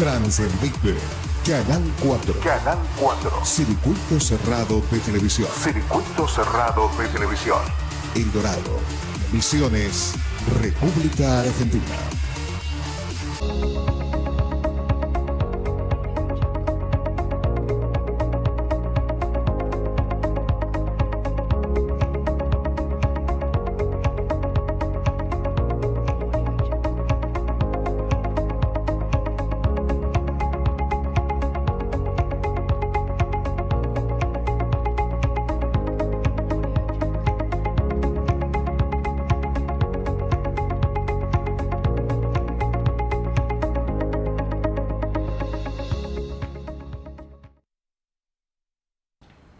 Transmite Canal 4. Canal 4. Circuito cerrado de televisión. Circuito cerrado de televisión. El Dorado. Misiones, República Argentina.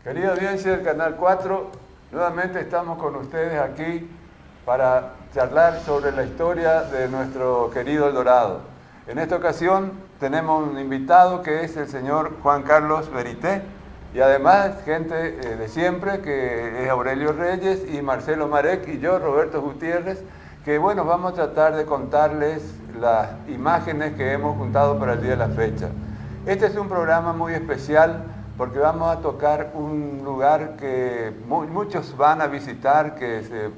Querida audiencia del Canal 4, nuevamente estamos con ustedes aquí para charlar sobre la historia de nuestro querido El Dorado. En esta ocasión tenemos un invitado que es el señor Juan Carlos Verité y además gente de siempre que es Aurelio Reyes y Marcelo Marek y yo, Roberto Gutiérrez, que bueno, vamos a tratar de contarles las imágenes que hemos juntado para el día de la fecha. Este es un programa muy especial porque vamos a tocar un lugar que muchos van a visitar, que se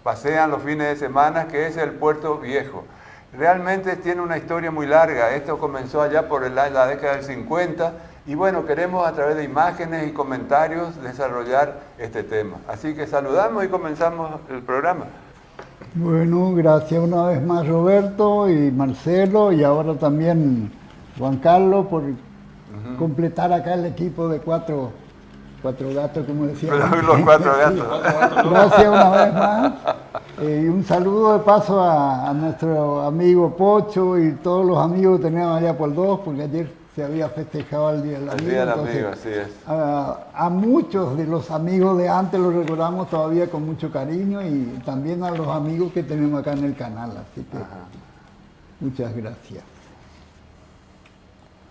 pasean los fines de semana, que es el Puerto Viejo. Realmente tiene una historia muy larga. Esto comenzó allá por la década del 50 y bueno, queremos a través de imágenes y comentarios desarrollar este tema. Así que saludamos y comenzamos el programa. Bueno, gracias una vez más Roberto y Marcelo y ahora también Juan Carlos por completar acá el equipo de cuatro gatos, como decía. Los cuatro gatos. Gracias una vez más. Y un saludo de paso a nuestro amigo Pocho y todos los amigos que tenemos allá por dos, porque ayer se había festejado el Día del Amigo. El Día del Amigo, así es. A muchos de los amigos de antes los recordamos todavía con mucho cariño y también a los amigos que tenemos acá en el canal. Así que muchas gracias.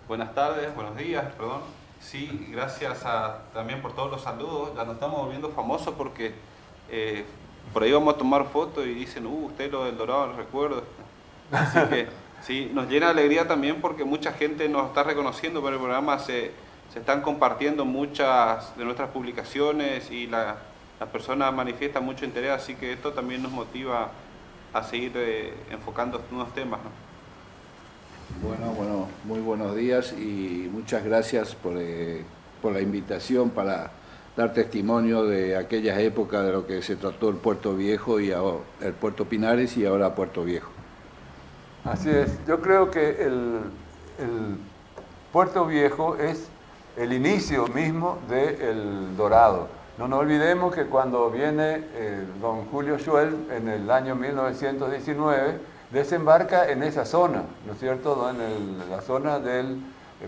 Buenas tardes, buenos días, perdón. Sí, gracias también por todos los saludos. Ya nos estamos volviendo famosos porque por ahí vamos a tomar fotos y dicen, usted lo del Dorado, lo recuerdo. Así que sí, nos llena de alegría también porque mucha gente nos está reconociendo por el programa. Se están compartiendo muchas de nuestras publicaciones y las personas manifiestan mucho interés. Así que esto también nos motiva a seguir enfocando unos temas, ¿no? Bueno, muy buenos días y muchas gracias por la invitación para dar testimonio de aquellas épocas de lo que se trató el Puerto Viejo y ahora el Puerto Pinares y ahora Puerto Viejo. Así es, yo creo que el Puerto Viejo es el inicio mismo del Dorado. No nos olvidemos que cuando viene don Julio Schwell en el año 1919, desembarca en esa zona, ¿no es cierto?, en la zona del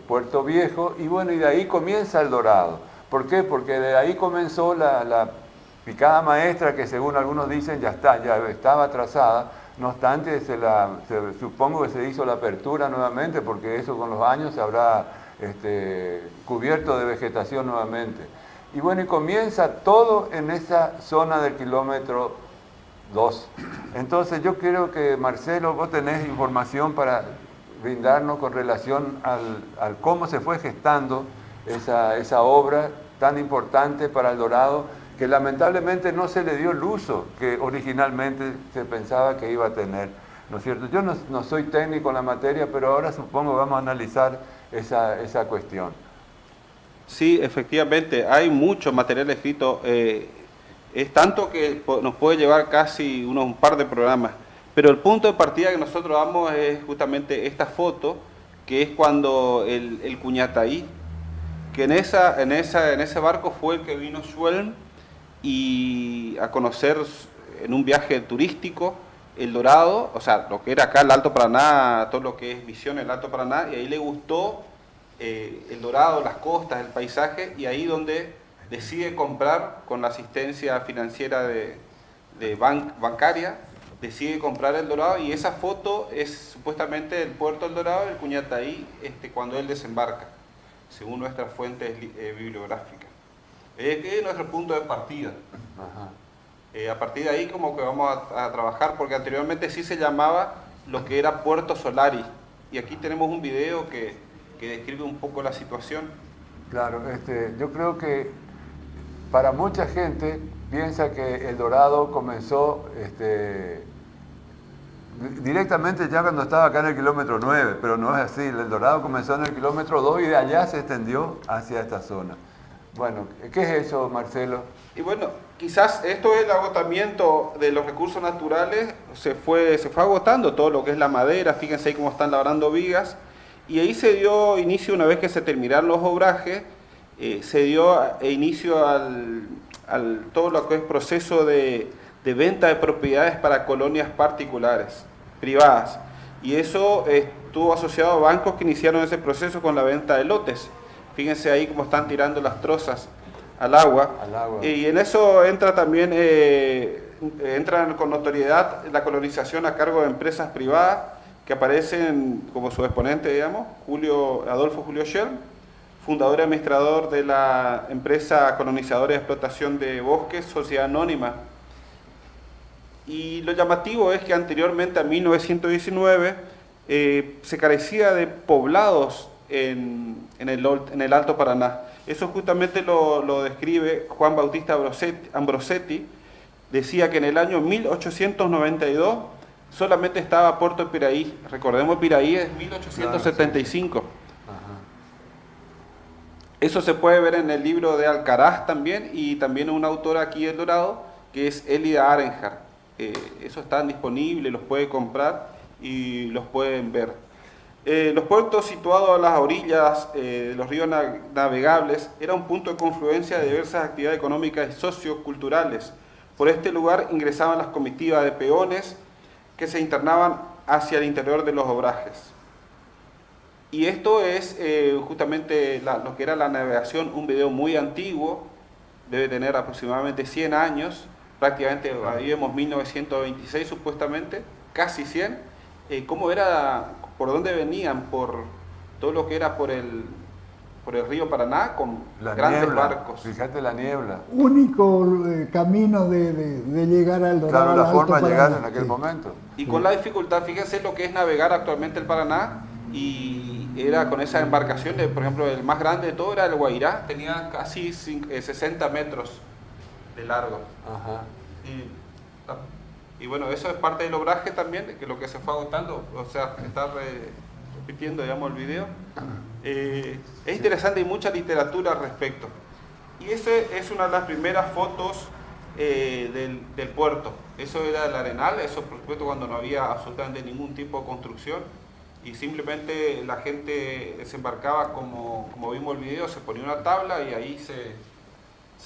Puerto Viejo, y bueno, y de ahí comienza el Dorado. ¿Por qué? Porque de ahí comenzó la picada maestra que según algunos dicen ya estaba trazada, no obstante supongo que se hizo la apertura nuevamente porque eso con los años se habrá cubierto de vegetación nuevamente. Y bueno, y comienza todo en esa zona del kilómetro 2. Entonces yo creo que Marcelo, vos tenés información para brindarnos con relación al cómo se fue gestando esa obra tan importante para El Dorado, que lamentablemente no se le dio el uso que originalmente se pensaba que iba a tener, ¿no es cierto? Yo no soy técnico en la materia, pero ahora supongo vamos a analizar esa cuestión. Sí, efectivamente, hay mucho material escrito. Es tanto que nos puede llevar casi un par de programas, pero el punto de partida que nosotros damos es justamente esta foto, que es cuando el Cuñataí, que en ese barco fue el que vino Schwelm y a conocer en un viaje turístico El Dorado, o sea, lo que era acá el Alto Paraná, todo lo que es visión del Alto Paraná, y ahí le gustó El Dorado, las costas, el paisaje, y ahí donde decide comprar con la asistencia financiera bancaria, decide comprar El Dorado, y esa foto es supuestamente del puerto El Dorado, el Cuñataí, cuando él desembarca, según nuestras fuentes bibliográficas. Es nuestro punto de partida. A partir de ahí como que vamos a trabajar, porque anteriormente sí se llamaba lo que era Puerto Solari, y aquí tenemos un video que describe un poco la situación. Claro, yo creo que para mucha gente piensa que el Dorado comenzó directamente ya cuando estaba acá en el kilómetro 9, pero no es así. El Dorado comenzó en el kilómetro 2 y de allá se extendió hacia esta zona. Bueno, ¿qué es eso, Marcelo? Y bueno, quizás esto es el agotamiento de los recursos naturales, se fue agotando todo lo que es la madera, fíjense ahí cómo están labrando vigas, y ahí se dio inicio, una vez que se terminaron los obrajes, se dio inicio al todo lo que es proceso de venta de propiedades para colonias particulares, privadas, y eso estuvo asociado a bancos que iniciaron ese proceso con la venta de lotes. Fíjense ahí cómo están tirando las trozas al agua. Y en eso entra también, entran con notoriedad la colonización a cargo de empresas privadas que aparecen como su exponente, digamos, Adolfo Julio Schell, fundador y administrador de la empresa colonizadora de explotación de bosques, Sociedad Anónima. Y lo llamativo es que anteriormente a 1919 se carecía de poblados en el Alto Paraná. Eso justamente lo describe Juan Bautista Ambrosetti. Decía que en el año 1892 solamente estaba Puerto Piraí. Recordemos, Piraí es 1875. Claro, sí. Eso se puede ver en el libro de Alcaraz también, y también un autor aquí del Dorado, que es Elida Arenjar. Eso está disponible, los puede comprar y los pueden ver. Los puertos situados a las orillas de los ríos navegables era un punto de confluencia de diversas actividades económicas y socioculturales. Por este lugar ingresaban las comitivas de peones que se internaban hacia el interior de los obrajes. Y esto es justamente lo que era la navegación, un video muy antiguo, debe tener aproximadamente 100 años, prácticamente ahí vemos 1926 supuestamente, casi 100. ¿Cómo era? ¿Por dónde venían? Por todo lo que era por el río Paraná, con grandes barcos. Fíjate la niebla. Único camino de llegar al Dorado. Claro, la al forma Alto de llegar Paraná, en aquel sí. momento. Y con la dificultad, fíjense lo que es navegar actualmente el Paraná, y era con esas embarcaciones, por ejemplo, el más grande de todo era el Guairá, tenía casi 60 metros de largo. Ajá. Y bueno, eso es parte del obraje también, que lo que se fue agotando, o sea, está repitiendo, digamos, el video. Es interesante, hay mucha literatura al respecto. Y esa es una de las primeras fotos del puerto. Eso era el Arenal, eso por supuesto cuando no había absolutamente ningún tipo de construcción, y simplemente la gente desembarcaba, como vimos el video, se ponía una tabla y ahí se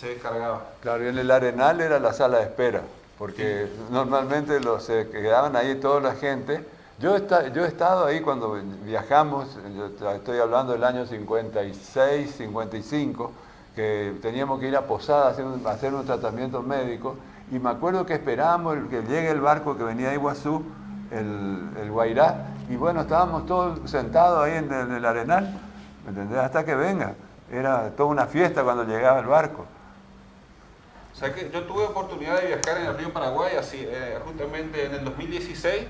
descargaba. Claro, y en el Arenal era la sala de espera, porque normalmente se quedaban ahí toda la gente. Yo he estado ahí cuando viajamos, yo estoy hablando del año 56, 55, que teníamos que ir a Posada a hacer un tratamiento médico, y me acuerdo que esperábamos que llegue el barco que venía de Iguazú, el Guairá, y bueno, estábamos todos sentados ahí en el Arenal, ¿me entendés? Hasta que venga. Era toda una fiesta cuando llegaba el barco. O sea que yo tuve oportunidad de viajar en el río Paraguay, así, justamente en el 2016,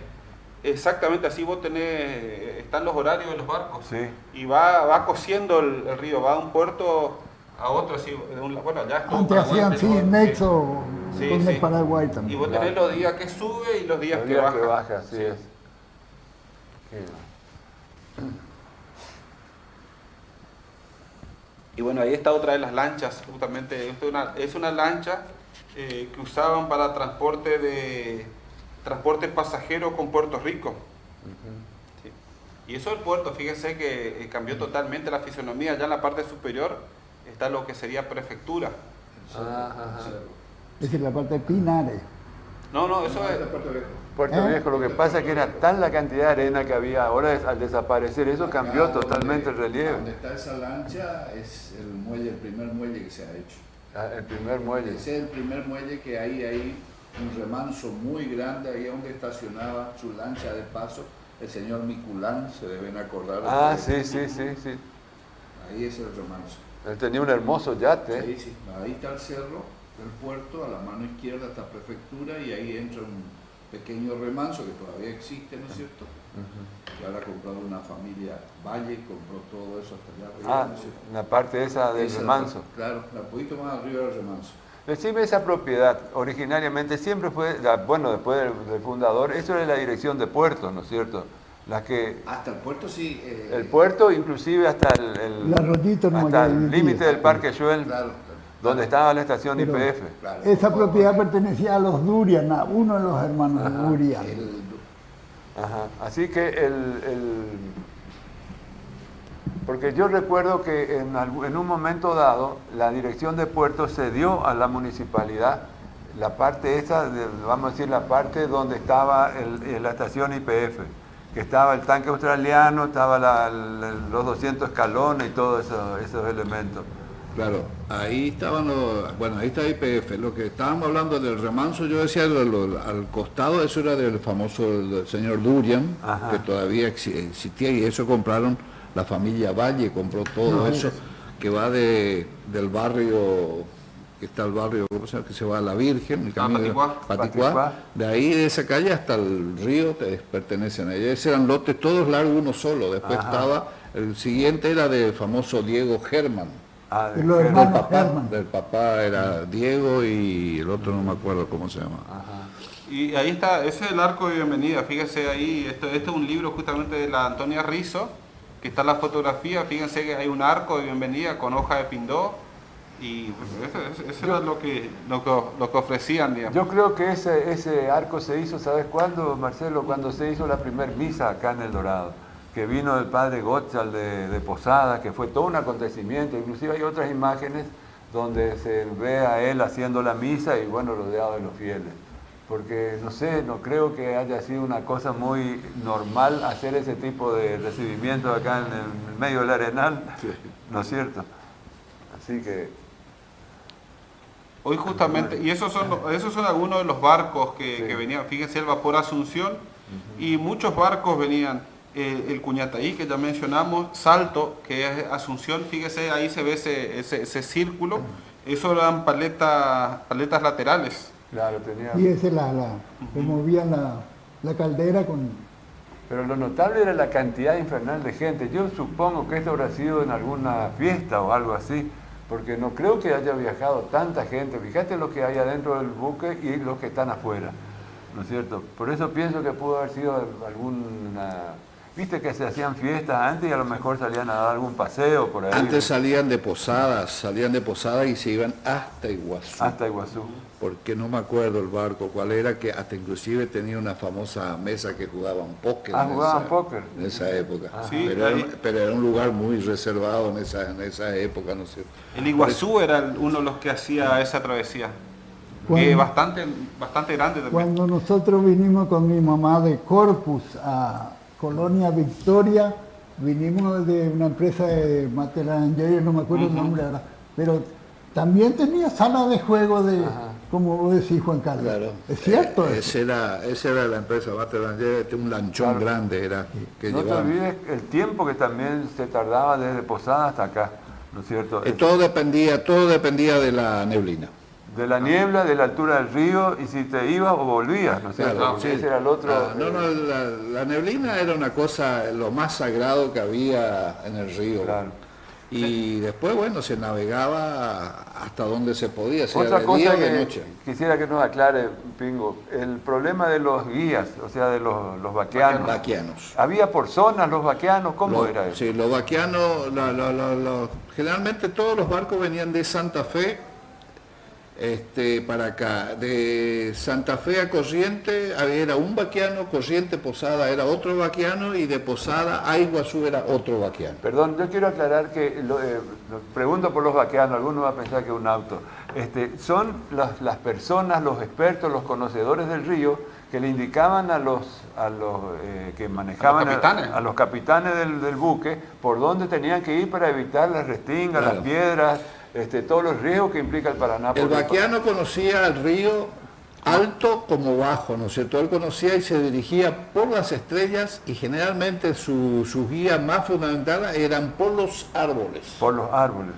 exactamente así. Vos están los horarios de los barcos, Sí. y va cosiendo el río, va de un puerto a otro, así, bueno, ya es todo Antes Paraguay, hacían, sí, pero- nexo Sí, con sí. el Paraguay Y también. vos tenés los días que sube y los días que baja. Así Sí. es. Y bueno, ahí está otra de las lanchas, justamente. Esto es una lancha que usaban para transporte pasajero con Puerto Rico. Sí. Y eso del puerto, fíjense que cambió totalmente la fisonomía. Ya en la parte superior está lo que sería prefectura. Es decir, la parte de Pinares. No, eso es... Puerto Viejo, lo que pasa es que era tan la cantidad de arena que había, ahora al desaparecer eso cambió totalmente el relieve. Donde está esa lancha es el primer muelle que se ha hecho. El primer muelle. Ese es el primer muelle que hay un remanso muy grande, ahí donde estacionaba su lancha de paso el señor Miculán, se deben acordar. Sí. Ahí es el remanso. Él tenía un hermoso yate. Sí, sí. Ahí está el cerro del puerto, a la mano izquierda está prefectura y ahí entra pequeño remanso que todavía existe, ¿no es cierto? Que ahora ha comprado una familia Valle, compró todo eso hasta allá arriba, ¿no es cierto? La parte esa del remanso. Claro, un poquito más arriba del remanso. Decime, esa propiedad originariamente siempre fue, bueno, después del fundador, eso era la dirección de puertos, ¿no es cierto? La que, Hasta el puerto sí. el puerto, inclusive hasta La Arroyito no hasta ya el límite del Parque Schwell, Claro, donde estaba la estación Pero- YPF. claro. Esa propiedad pertenecía a los Durian, a uno de los hermanos Durian. Ajá. Así que porque yo recuerdo que en un momento dado la dirección de puertos se dio a la municipalidad, la parte esa, vamos a decir la parte donde estaba la estación YPF, que estaba el tanque australiano, estaba los 200 escalones y todos esos elementos. Claro, ahí estaban bueno, ahí está YPF. Lo que estábamos hablando del remanso, yo decía al costado, eso era del famoso del señor Durian, Ajá. que todavía existía, y eso compraron la familia Valle, compró todo eso, que va del barrio, que está el barrio, ¿cómo se llama? Que se va a la Virgen, el camino de Paticuá. Paticuá. de ahí de esa calle hasta el río pertenecen a ella. Esos eran lotes todos largos, uno solo. Después Ajá. estaba, el siguiente era del famoso Diego Germán. Ah, Y los de- hermanos Herman. Del papá era Diego y el otro no me acuerdo cómo se llama. Y ahí está, ese es el arco de bienvenida, fíjese ahí, este es un libro justamente de la Antonia Rizzo, que está la fotografía, fíjense que hay un arco de bienvenida con hoja de pindó, y eso era lo que ofrecían, digamos. Yo creo que ese arco se hizo, ¿sabes cuándo, Marcelo? Cuando se hizo la primer misa acá en El Dorado, que vino el padre Gottschall de Posada, que fue todo un acontecimiento. Inclusive hay otras imágenes donde se ve a él haciendo la misa y bueno, rodeado de los fieles. Porque no sé, no creo que haya sido una cosa muy normal hacer ese tipo de recibimiento acá en el medio del Arenal, ¿no es cierto? Así que Hoy justamente, y esos son algunos de los barcos que Sí. venían, fíjense el vapor Asunción, y muchos barcos venían, el Cuñataí que ya mencionamos, Salto, que es Asunción, fíjese ahí se ve ese círculo, eso eran paletas laterales. claro, tenía... Y ese removían la caldera con... Pero lo notable era la cantidad infernal de gente. Yo supongo que esto habrá sido en alguna fiesta o algo así, porque no creo que haya viajado tanta gente. Fíjate lo que hay adentro del buque y los que están afuera, ¿no es cierto? Por eso pienso que pudo haber sido alguna... Viste que se hacían fiestas antes y a lo mejor salían a dar algún paseo por ahí. Antes salían de posadas y se iban hasta Iguazú. Hasta Iguazú. Porque no me acuerdo el barco cuál era, que hasta inclusive tenía una famosa mesa que jugaban póker. Jugaban póker. En esa época. Sí, pero era un lugar muy reservado en esa época, ¿no es cierto? El Iguazú era uno de los que hacía esa travesía, Cuando- que bastante grande también. Cuando nosotros vinimos con mi mamá de Corpus a Colonia Victoria, vinimos de una empresa de Material Engineering, no me acuerdo el nombre ahora, pero también tenía sala de juego de, como vos decís, Juan Carlos. Claro. Es cierto. eso. Esa era la empresa un lanchón Claro. grande era que No te llevaban. olvides el tiempo que también se tardaba desde Posada hasta acá, ¿no es cierto? Todo dependía de la neblina. De la niebla, de la altura del río, y si te ibas o volvías, ¿no es cierto? Claro, Porque sí. ese era el otro... La neblina era una cosa, lo más sagrado que había en el río. Claro. Y después, bueno, se navegaba hasta donde se podía, sea Otra de cosa día o de que noche. quisiera que nos aclare, Pingo, el problema de los guías, o sea, de los vaqueanos. Vaqueanos. ¿Había por zonas los vaqueanos? ¿Cómo era eso? Sí, los vaqueanos, generalmente todos los barcos venían de Santa Fe para acá. De Santa Fe a Corriente era un vaqueano, Corriente, Posada era otro vaqueano y de Posada a Iguazú era otro vaqueano. Perdón, yo quiero aclarar que, lo pregunto por los vaqueanos, alguno va a pensar que es un auto. Son las personas, los expertos, los conocedores del río, que le indicaban a los que manejaban, a los capitanes del buque, por dónde tenían que ir para evitar las restingas, Claro. las piedras, todos los riesgos que implica el Paraná. El vaqueano conocía el río alto como bajo, ¿no es cierto? Él conocía y se dirigía por las estrellas y generalmente sus guías más fundamentales eran por los árboles. Por los árboles.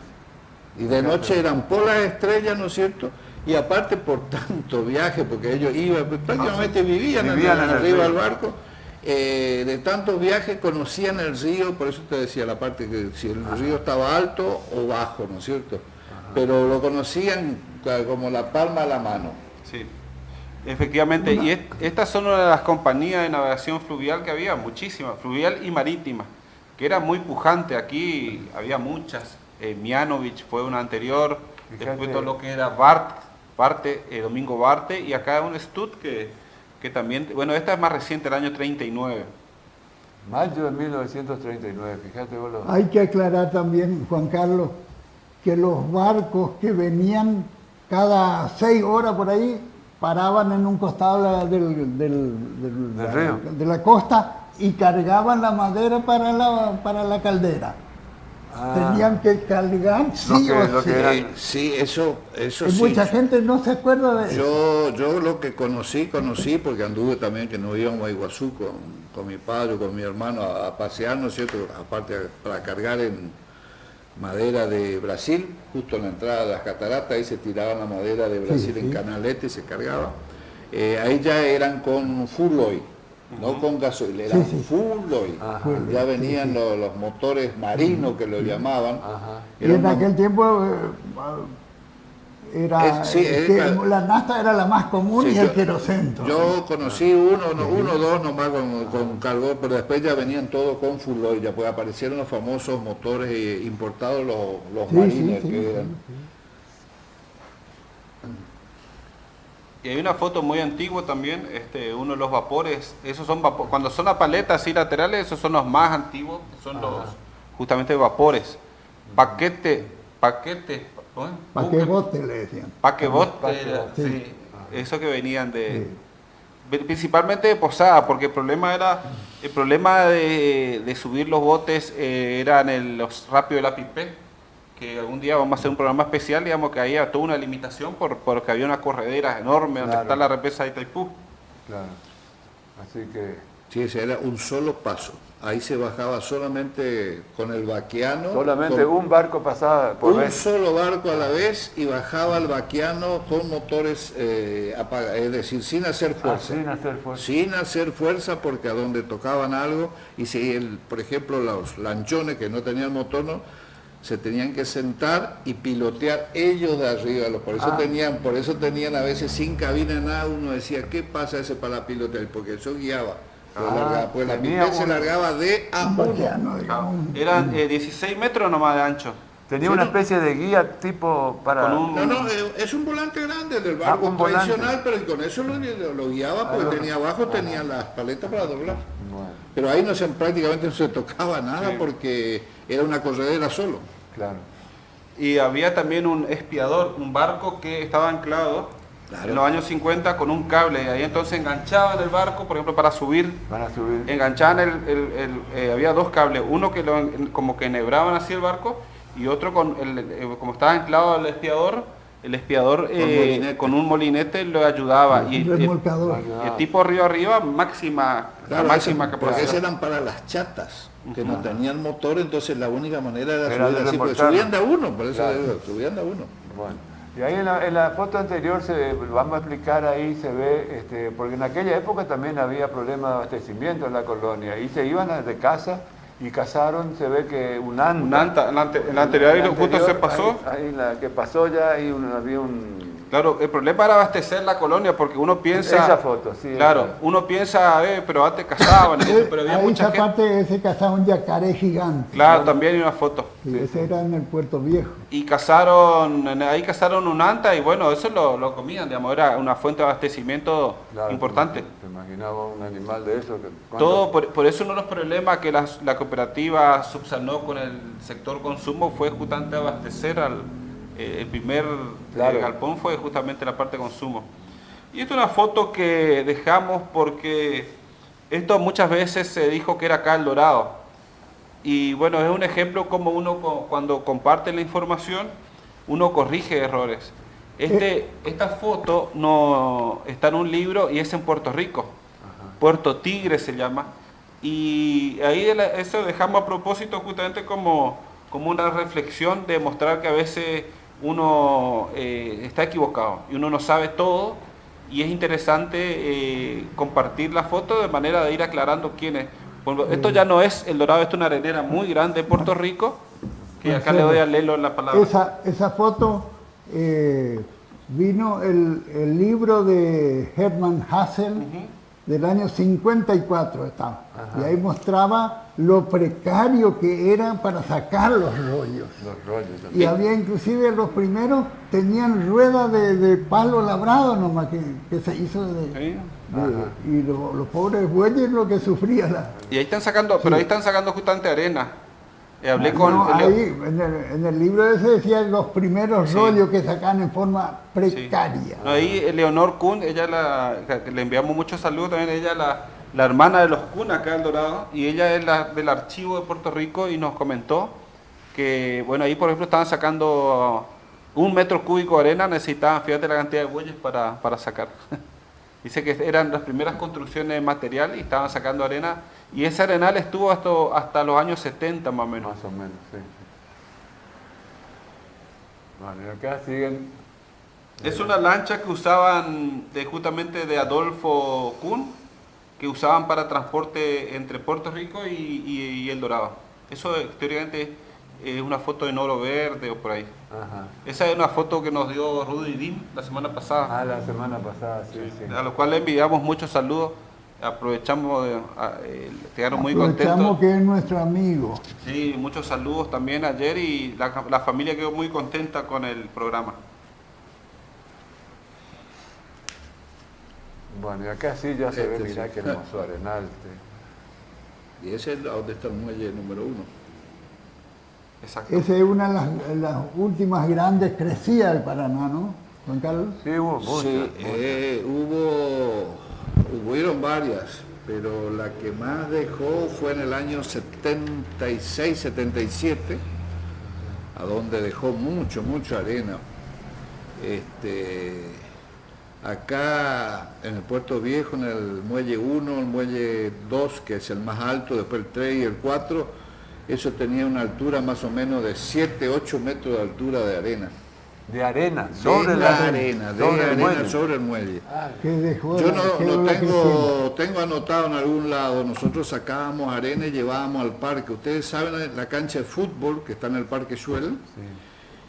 Y de noche eran por las estrellas, ¿no es cierto? Y aparte por tanto viaje, porque ellos iban, prácticamente vivían Vivían en el arriba río. del barco, de tantos viajes conocían el río, por eso te decía la parte que si el río estaba alto o bajo, ¿no es cierto? Pero lo conocían como la palma a la mano. Sí, efectivamente. Y estas son una de las compañías de navegación fluvial que había, muchísimas, fluvial y marítima, que era muy pujante. Aquí había muchas. Mianovich fue una anterior, Fíjate. después todo lo que era Domingo Barte, y acá un Stud que también, bueno, esta es más reciente, el año 39. Mayo de 1939, fíjate vos lo... Hay que aclarar también, Juan Carlos, que los barcos que venían cada 6 horas por ahí paraban en un costado del río. de la costa y cargaban la madera para la caldera. Ah. Tenían que cargar sí que- o lo sí. que era- Sí, eso Y sí. mucha gente no se acuerda de eso. Yo lo que conocí porque anduve también, que nos íbamos a Iguazú con mi padre, con mi hermano a pasear, ¿no es cierto? Aparte para cargar en madera de Brasil, justo en la entrada de las cataratas, ahí se tiraban la madera de Brasil en sí. canalete y se cargaba. Ahí ya eran con full oil, no con gasoil, eran Sí, sí. full oil. Ajá. Ya venían los motores marinos que lo llamaban. Ajá. Y Era en una- aquel tiempo era Sí, que claro. la nafta era la más común Sí, y el yo- queroseno. Yo conocí uno o dos nomás con cargo, pero después ya venían todos con full oil, ya pues aparecieron los famosos motores importados, los Sí, marines sí, sí, que eran. Y hay una foto muy antigua también, uno de los vapores, esos son cuando son las paletas así laterales, esos son los más antiguos, que son los justamente vapores. ¿cómo es? Paquebote le decían. Paquebote, Paquebote. sí, eso que venían principalmente de Posada, porque el problema de subir los botes eran los rápidos de la Pipé, que algún día vamos a hacer un programa especial, digamos que ahí había toda una limitación porque había una corredera enorme donde Claro. está la represa de Itaipú. Claro. Así que Sí, ese era un solo paso. Ahí se bajaba solamente con el vaquiano. solamente con un barco pasaba por un vez. solo barco a la vez y bajaba el vaquiano con motores es decir, sin hacer fuerza. Sin hacer fuerza. Sin hacer fuerza porque a donde tocaban algo, y si por ejemplo los lanchones que no tenían motor, se tenían que sentar y pilotear ellos de arriba, por eso tenían a veces sin cabina nada, uno decía, ¿qué pasa ese para pilotear? Porque eso guiaba. Pues la tenía Pipé se largaba de a Un uno. vaquiano, digamos. Eran 16 metros nomás de ancho. Tenía Sí, una no. especie de guía tipo para... Con un- No, es un volante grande del barco un volante. tradicional, pero con eso lo guiaba porque tenía abajo, tenía las paletas para doblar. Bueno, Pero ahí prácticamente no se tocaba nada porque era una corredera solo. claro. Y había también un espiador, un barco que estaba anclado Claro. en los años 50 con un cable. Y ahí entonces enganchaban el barco, por ejemplo, para subir. Van a subir. Enganchaban había dos cables, uno que como que enhebraban así el barco y otro como estaba anclado el espiador molinete. con un molinete lo ayudaba. Y Un remolcador. el tipo río arriba, máxima Porque capacidad. esas eran para las chatas, que no tenían motor, entonces la única manera era Era subir de así, porque remolcarlo. subían de a uno, por eso Claro. digo, subían de a uno. Bueno, y ahí en la foto anterior vamos a explicar ahí, se ve, porque en aquella época también había problemas de abastecimiento en la colonia y se iban de casa y cazaron, se ve que un anta. Un anta, en la anterior ahí justo se pasó. Ahí la que pasó ya, ahí había un... Claro, el problema era abastecer la colonia porque uno piensa... Esa foto, sí. Claro, esa. uno piensa, pero antes cazaban, pero había Ahí mucha esa gente... parte ese cazaba un yacaré gigante. Claro, también hay una foto. Y ese era en el Puerto Viejo. Y ahí cazaron un anta y bueno, eso lo comían, digamos, era una fuente de abastecimiento Claro, importante. Te imaginaba un animal de eso. Todo, por eso uno de los problemas que la cooperativa subsanó con el sector consumo fue justamente abastecer el primer Claro. galpón fue justamente la parte de consumo. Y esta es una foto que dejamos porque esto muchas veces se dijo que era acá el Dorado. Y bueno, es un ejemplo como uno cuando comparte la información, uno corrige errores. Esta foto no está en un libro y es en Puerto Rico. Puerto Tigre se llama. Y ahí eso dejamos a propósito justamente como una reflexión de mostrar que a veces uno está equivocado y uno no sabe todo, y es interesante compartir la foto de manera de ir aclarando quién es. Esto ya no es El Dorado, esto es una arenera muy grande de Puerto Rico, que acá le doy a Lelo la palabra. Esa foto vino el libro de Hermann Hassel del año 54 estaba. Y ahí mostraba lo precario que era para sacar los rollos. Los rollos Y también. había inclusive los primeros tenían ruedas de palo labrado nomás que se hizo Sí. y los pobres bueyes lo que sufrían. Y ahí están sacando, pero ahí están sacando justamente arena. Hablé con No, ahí en el libro ese decía los primeros Sí. rollos que sacan en forma Sí. precaria. No, ahí Leonor Kuhn, ella le enviamos muchos saludos también, ella la hermana de los Kuhn acá en Dorado, y ella es del archivo de Puerto Rico, y nos comentó que, bueno, ahí por ejemplo estaban sacando 1 metro cúbico de arena, necesitaban, fíjate la cantidad de bueyes para sacar. Dice que eran las primeras construcciones de material y estaban sacando arena, y ese arenal estuvo hasta los años 70 más o menos. Más o menos, sí. Bueno, y acá siguen. Es una lancha que usaban justamente de Adolfo Kuhn, que usaban para transporte entre Puerto Rico y El Dorado. Eso teóricamente es una foto en oro verde o por ahí. Ajá. Esa es una foto que nos dio Rudy Dim la semana pasada, Ah, la semana pasada, sí, sí. a lo cual le enviamos muchos saludos. Aprovechamos, quedaron muy Aprovechamos contentos. que es nuestro amigo. Sí, muchos saludos también ayer, y la familia quedó muy contenta con el programa. Bueno, y acá sí ya se ve, Este mirá sí. qué hermoso arenal. Sí. Y ese es donde está el muelle número 1. Exacto. Esa es una de las últimas grandes crecidas del Paraná, ¿no, Juan Carlos? Sí, hubo muchas. Sí, hubieron varias, pero la que más dejó fue en el año 76, 77, a donde dejó mucha arena. Acá en el Puerto Viejo, en el muelle 1, el muelle 2, que es el más alto, después el 3 y el 4, eso tenía una altura más o menos de 7, 8 metros de altura de arena. De arena, sobre de la arena, sobre el muelle. sobre el muelle. Que dejó Yo quedó no la creciente. tengo anotado en algún lado, nosotros sacábamos arena y llevábamos al parque. Ustedes saben la cancha de fútbol que está en el Parque Schwell,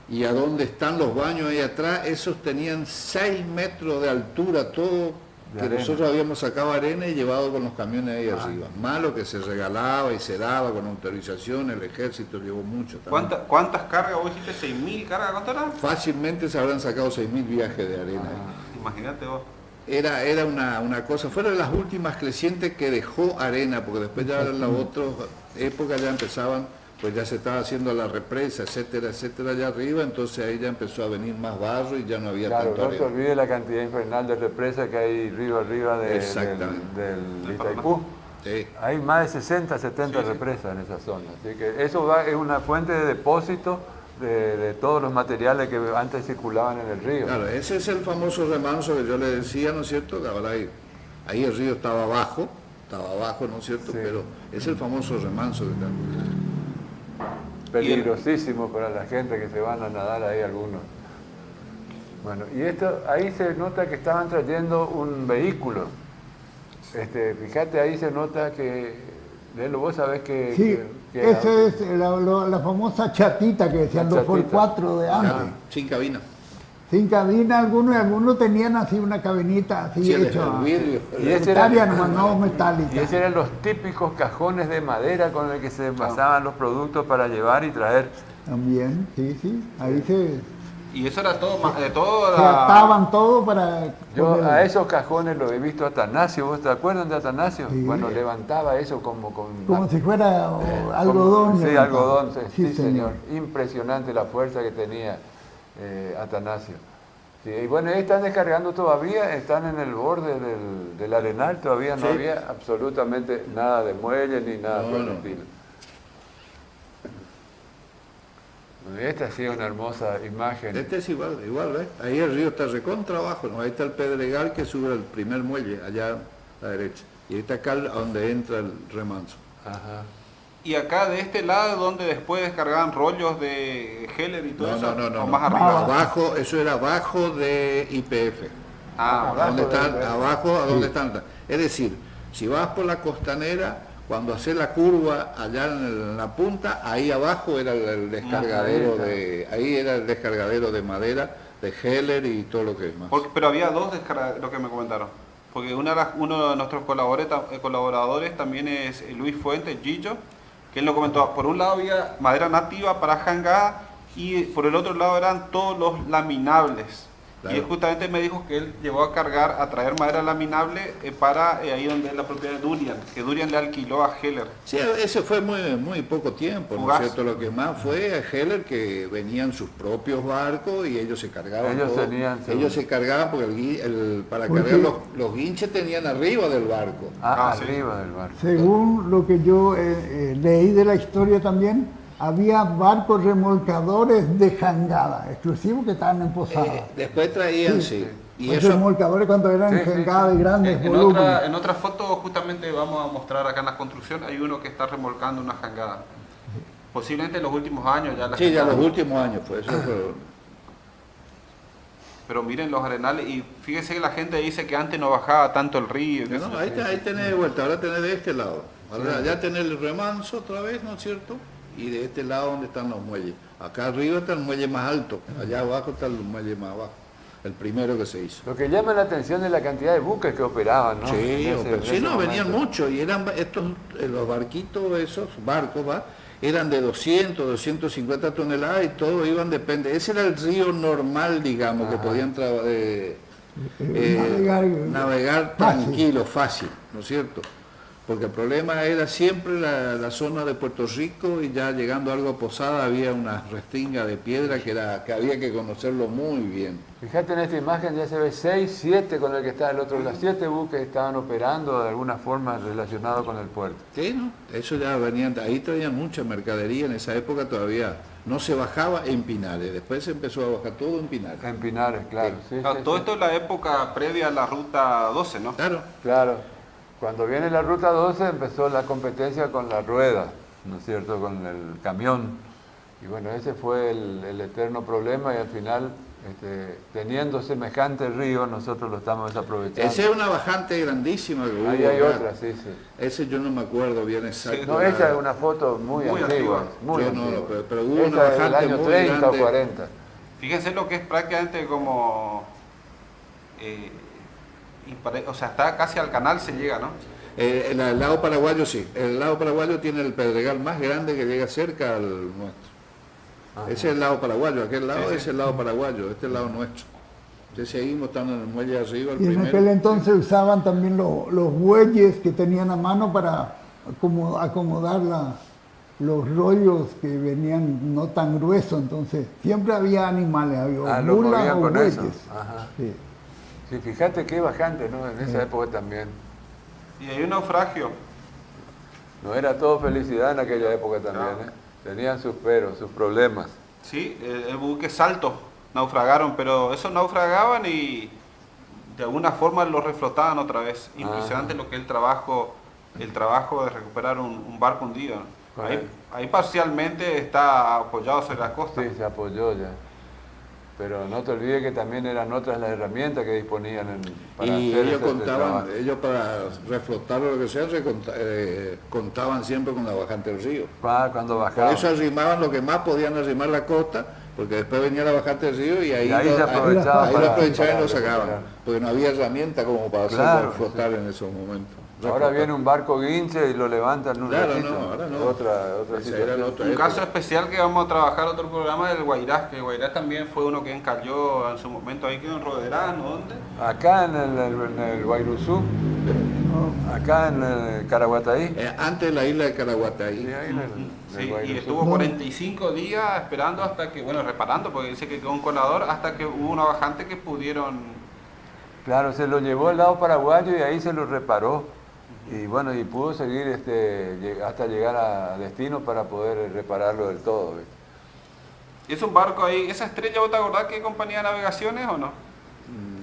y a donde están los baños ahí atrás, esos tenían 6 metros de altura, todo, De que arena. nosotros habíamos sacado arena y llevado con los camiones ahí arriba. Más lo que se regalaba y se daba con autorización, el ejército llevó mucho también. ¿Cuántas cargas? ¿Vos dijiste 6.000 cargas? ¿Cuánto eran? Fácilmente se habrán sacado 6.000 viajes de arena. Imagínate vos. Era una cosa, fueron las últimas crecientes que dejó arena, porque después ya en las otras épocas ya empezaban, pues ya se estaba haciendo la represa, etcétera, etcétera, allá arriba, entonces ahí ya empezó a venir más barro y ya no había Claro, tanto no se arena. olvide la cantidad infernal de represa que hay río arriba Exactamente. del Itaipú. Sí. Hay más de 60, 70 represas en esa zona. Así que eso es una fuente de depósito de todos los materiales que antes circulaban en el río. Claro, ese es el famoso remanso que yo le decía, ¿no es cierto? Que ahora ahí el río estaba abajo, ¿no es cierto? Sí. Pero es el famoso remanso que está. Peligrosísimo para la gente que se van a nadar ahí algunos. Bueno, y esto, ahí se nota que estaban trayendo un vehículo. Fíjate, ahí se nota que, Lelo, vos sabés que... Sí, que esa es la famosa chatita que decían La los por chatita. 4 de antes. Sin cabina. Sin cabina algunos, y algunos tenían así una cabinita así Sí, el hecha. vidrio. Y ese era- Unitaria nomás, no metálica. Y esos eran los típicos cajones de madera con el que se envasaban los productos para llevar y traer. También, sí, ahí se Y eso era todo, todo ataban todo para... Yo poner- a esos cajones los he visto a Atanasio, ¿vos te acuerdan de Atanasio? Sí. Bueno, levantaba eso como con... como si fuera algodón. Sí, levantaba. algodón, sí, Sí, señor. Impresionante la fuerza que tenía Atanasio. Sí, y bueno, ahí están descargando todavía, están en el borde del arenal, todavía no Sí. había absolutamente nada de muelle ni nada No, por el no. estilo. Bueno, esta ha sido una hermosa imagen. Este es igual, ¿ves? Ahí el río está recontra abajo, ¿no? Ahí está el Pedregal que sube al primer muelle, allá a la derecha. Y ahí está acá donde entra el remanso. Ajá. Y acá de este lado, donde después descargaban rollos de Heller y todo No, eso, no, no, o no. más arriba. Abajo, eso era abajo de YPF. Ah, ¿A dónde están? de- Abajo, ¿a dónde están? Es decir, si vas por la costanera, cuando haces la curva allá en la punta, ahí abajo era el descargadero ahí era el descargadero de madera, de Heller y todo lo que es más. pero había dos descargas, lo que me comentaron. Porque uno de nuestros colaboradores también es Luis Fuentes, Gillo, que él lo comentó. Por un lado había madera nativa para jangada y por el otro lado eran todos los laminables. Claro. Y él justamente me dijo que él llevó a traer madera laminable para ahí donde es la propiedad de Durian, que Durian le alquiló a Heller. Sí, ese fue muy poco tiempo, ¿no es Fugaz. cierto? Lo que más fue a Heller, que venían sus propios barcos y ellos se cargaban Ellos todo. tenían su- Ellos se cargaban porque para Porque- cargar los guinches tenían arriba del barco. Sí. Arriba del barco. Según lo que yo leí de la historia también, había barcos remolcadores de jangada, exclusivos que estaban en posada. Después traían, sí. Y Los eso, remolcadores cuando eran Sí, sí, jangada de grandes En volúmenes. en otra foto justamente vamos a mostrar acá en la construcción, hay uno que está remolcando una jangada. Posiblemente en los últimos años ya la sí, ya jangada. los últimos años fue eso. Pero miren los arenales y fíjense que la gente dice que antes no bajaba tanto el río. que No, eso- ahí tenés de vuelta, ahora tenés de este lado. Ahora ya tenés el remanso otra vez, ¿no es cierto? Y de este lado donde están los muelles. Acá arriba está el muelle más alto, allá abajo está el muelle más abajo, el primero que se hizo. Lo que llama la atención es la cantidad de buques que operaban, ¿no? Sí, En ese- en sí, ese no, venían momento. muchos y eran estos, los barquitos, esos barcos, ¿va? Eran de 200, 250 toneladas y todos iban, depende. Ese era el río normal, digamos, que podían navegar fácil. tranquilo, fácil, ¿no es cierto? Porque el problema era siempre la zona de Puerto Rico y ya llegando algo a Posada había una restinga de piedra que había que conocerlo muy bien. Fíjate en esta imagen, ya se ve 6, 7 con el que está el otro. Los 7 buques estaban operando de alguna forma relacionado con el puerto. Sí, ¿no? Eso ya venían, ahí traían mucha mercadería, en esa época todavía no se bajaba en Pinares, después se empezó a bajar todo en Pinares. En Pinares, claro. Sí, Claro, sí, todo sí. esto es la época previa a la ruta 12, ¿no? Claro, Claro. Cuando viene la ruta 12 empezó la competencia con la rueda, ¿no es cierto? Con el camión. Y bueno, ese fue el eterno problema y al final, teniendo semejante río, nosotros lo estamos desaprovechando. esa es una bajante grandísima que hubo. Ahí hay acá. otra, sí, sí. Ese yo no me acuerdo bien exacto. No, esa es una foto muy, Muy antigua. antigua. Muy Yo no, antigua. pero hubo una Esa es del bajante año muy 30 grande. o 40. Fíjense lo que es prácticamente como... o sea, está casi al canal se llega, ¿no? El lado paraguayo sí, el lado paraguayo tiene el pedregal más grande que llega cerca al nuestro. Ajá. Ese es el lado paraguayo, aquel lado Sí, sí. es el lado paraguayo, este es el lado nuestro. Entonces seguimos estando en el muelle de arriba, el Y en primero. aquel entonces usaban también los bueyes que tenían a mano para acomodar los rollos que venían no tan gruesos. Entonces siempre había animales, había Lo mulas movían o con bueyes. eso. Ajá. Sí. Sí, fíjate qué bajante, ¿no? En esa época también. Y hay un naufragio. No era todo felicidad en aquella época también, ¿eh? Tenían sus peros, sus problemas. Sí, el buque Salto naufragaron, pero esos naufragaban y de alguna forma lo reflotaban otra vez. Impresionante lo que es el trabajo de recuperar un barco hundido. ¿No? Correcto. Ahí parcialmente está apoyado sobre la costa. Sí, se apoyó ya. Pero no te olvides que también eran otras las herramientas que disponían para Y hacer ellos ese trabajo. ellos para reflotar o lo que sea, contaban siempre con la bajante del río. Cuando Por bajaban. eso arrimaban lo que más podían arrimar la costa, porque después venía la bajante del río y ahí, Y ahí se aprovechaba ahí lo para- aprovechaban y para lo sacaban, recuperar. porque no había herramienta como para Claro, hacerlo flotar en esos momentos. Ahora Reflotar. viene un barco guinche y lo levantan en un Claro, ratito. no, ahora no. Otra Esa situación. era la otra Un época. caso especial que vamos a trabajar otro programa del Guairás, que el Guairás también fue uno que encalló en su momento ahí quedó en Roderano, ¿dónde? Acá en el Guairuzú, acá en el Caraguataí. Antes de la isla de Caraguataí. Sí, ahí en el Sí, y Guairuzú. estuvo 45 días esperando hasta que, bueno, reparando, porque dice que quedó un colador, hasta que hubo una bajante que pudieron... Claro, se lo llevó al lado paraguayo y ahí se lo reparó. Y bueno, y pudo seguir hasta llegar a destino para poder repararlo del todo. ¿Viste? ¿Es un barco ahí? ¿Esa estrella, vos te acordás qué compañía de navegaciones o no?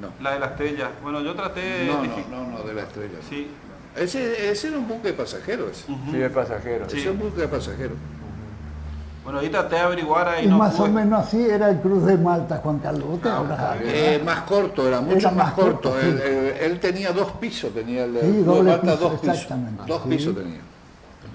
No. La de la estrella. Bueno, yo traté... No, de la estrella. Sí, Ese era un buque de pasajeros. Sí, de pasajeros. Sí. Ese es un buque de pasajeros. Bueno, ahí traté de averiguar ahí Y no más o pude. menos así era el Cruz de Malta, Juan Carlos. ¿Te habrás- Más corto, era mucho Era más más corto. corto, sí. Él tenía 2 pisos, tenía el Sí, Cruz de doble Malta, piso, 2 pisos. exactamente. 2 Sí. pisos tenía.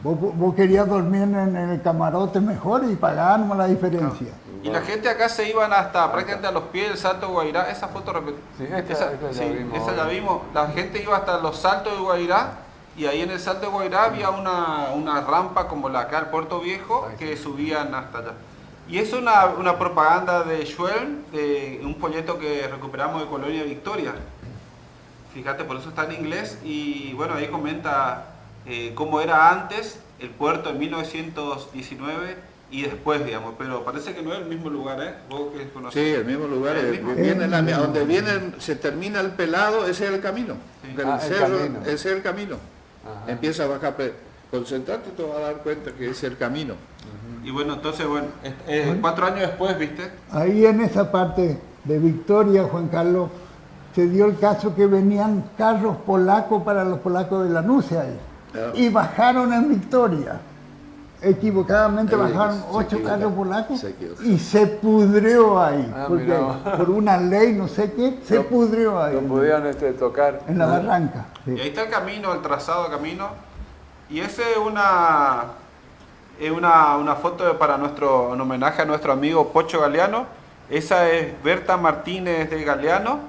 Vos querías dormir en el camarote mejor y pagábamos la diferencia. Y la gente acá se iban hasta prácticamente a los pies del Salto de Guairá. Esa foto Sí, esta ya vimos esa hoy. ya vimos. La gente iba hasta los Saltos de Guairá y ahí en el Salto de Guairá había una rampa como la acá al Puerto Viejo que subían hasta allá. Y es una propaganda de Schwelm, de un folleto que recuperamos de Colonia Victoria. Fíjate, por eso está en inglés y bueno, ahí comenta cómo era antes el puerto en 1919 y después, digamos, pero parece que no es el mismo lugar, ¿eh? Vos que Sí, conocés. el mismo lugar. El mismo. Donde se termina el pelado, ese es el camino. Sí. Del Ah, el cerro, camino. ese es el camino. Ajá. Empieza a bajar. Concentrate y te vas a dar cuenta que es el camino. Y bueno, entonces, 4 años después, ¿viste? Ahí en esa parte de Victoria, Juan Carlos, se dio el caso que venían carros polacos para los polacos de la Nucia ahí. Ah. Y bajaron en Victoria. Equivocadamente Ahí bajaron se 8 equivoca, carros polacos se equivoca. y se pudrió ahí. Ah, Porque mirá. por una ley, no sé qué, se pudrió ahí. No podían tocar. En la barranca. sí. Y ahí está el camino, el trazado de camino. Y ese es una foto para en homenaje a nuestro amigo Pocho Galeano. Esa es Berta Martínez de Galeano,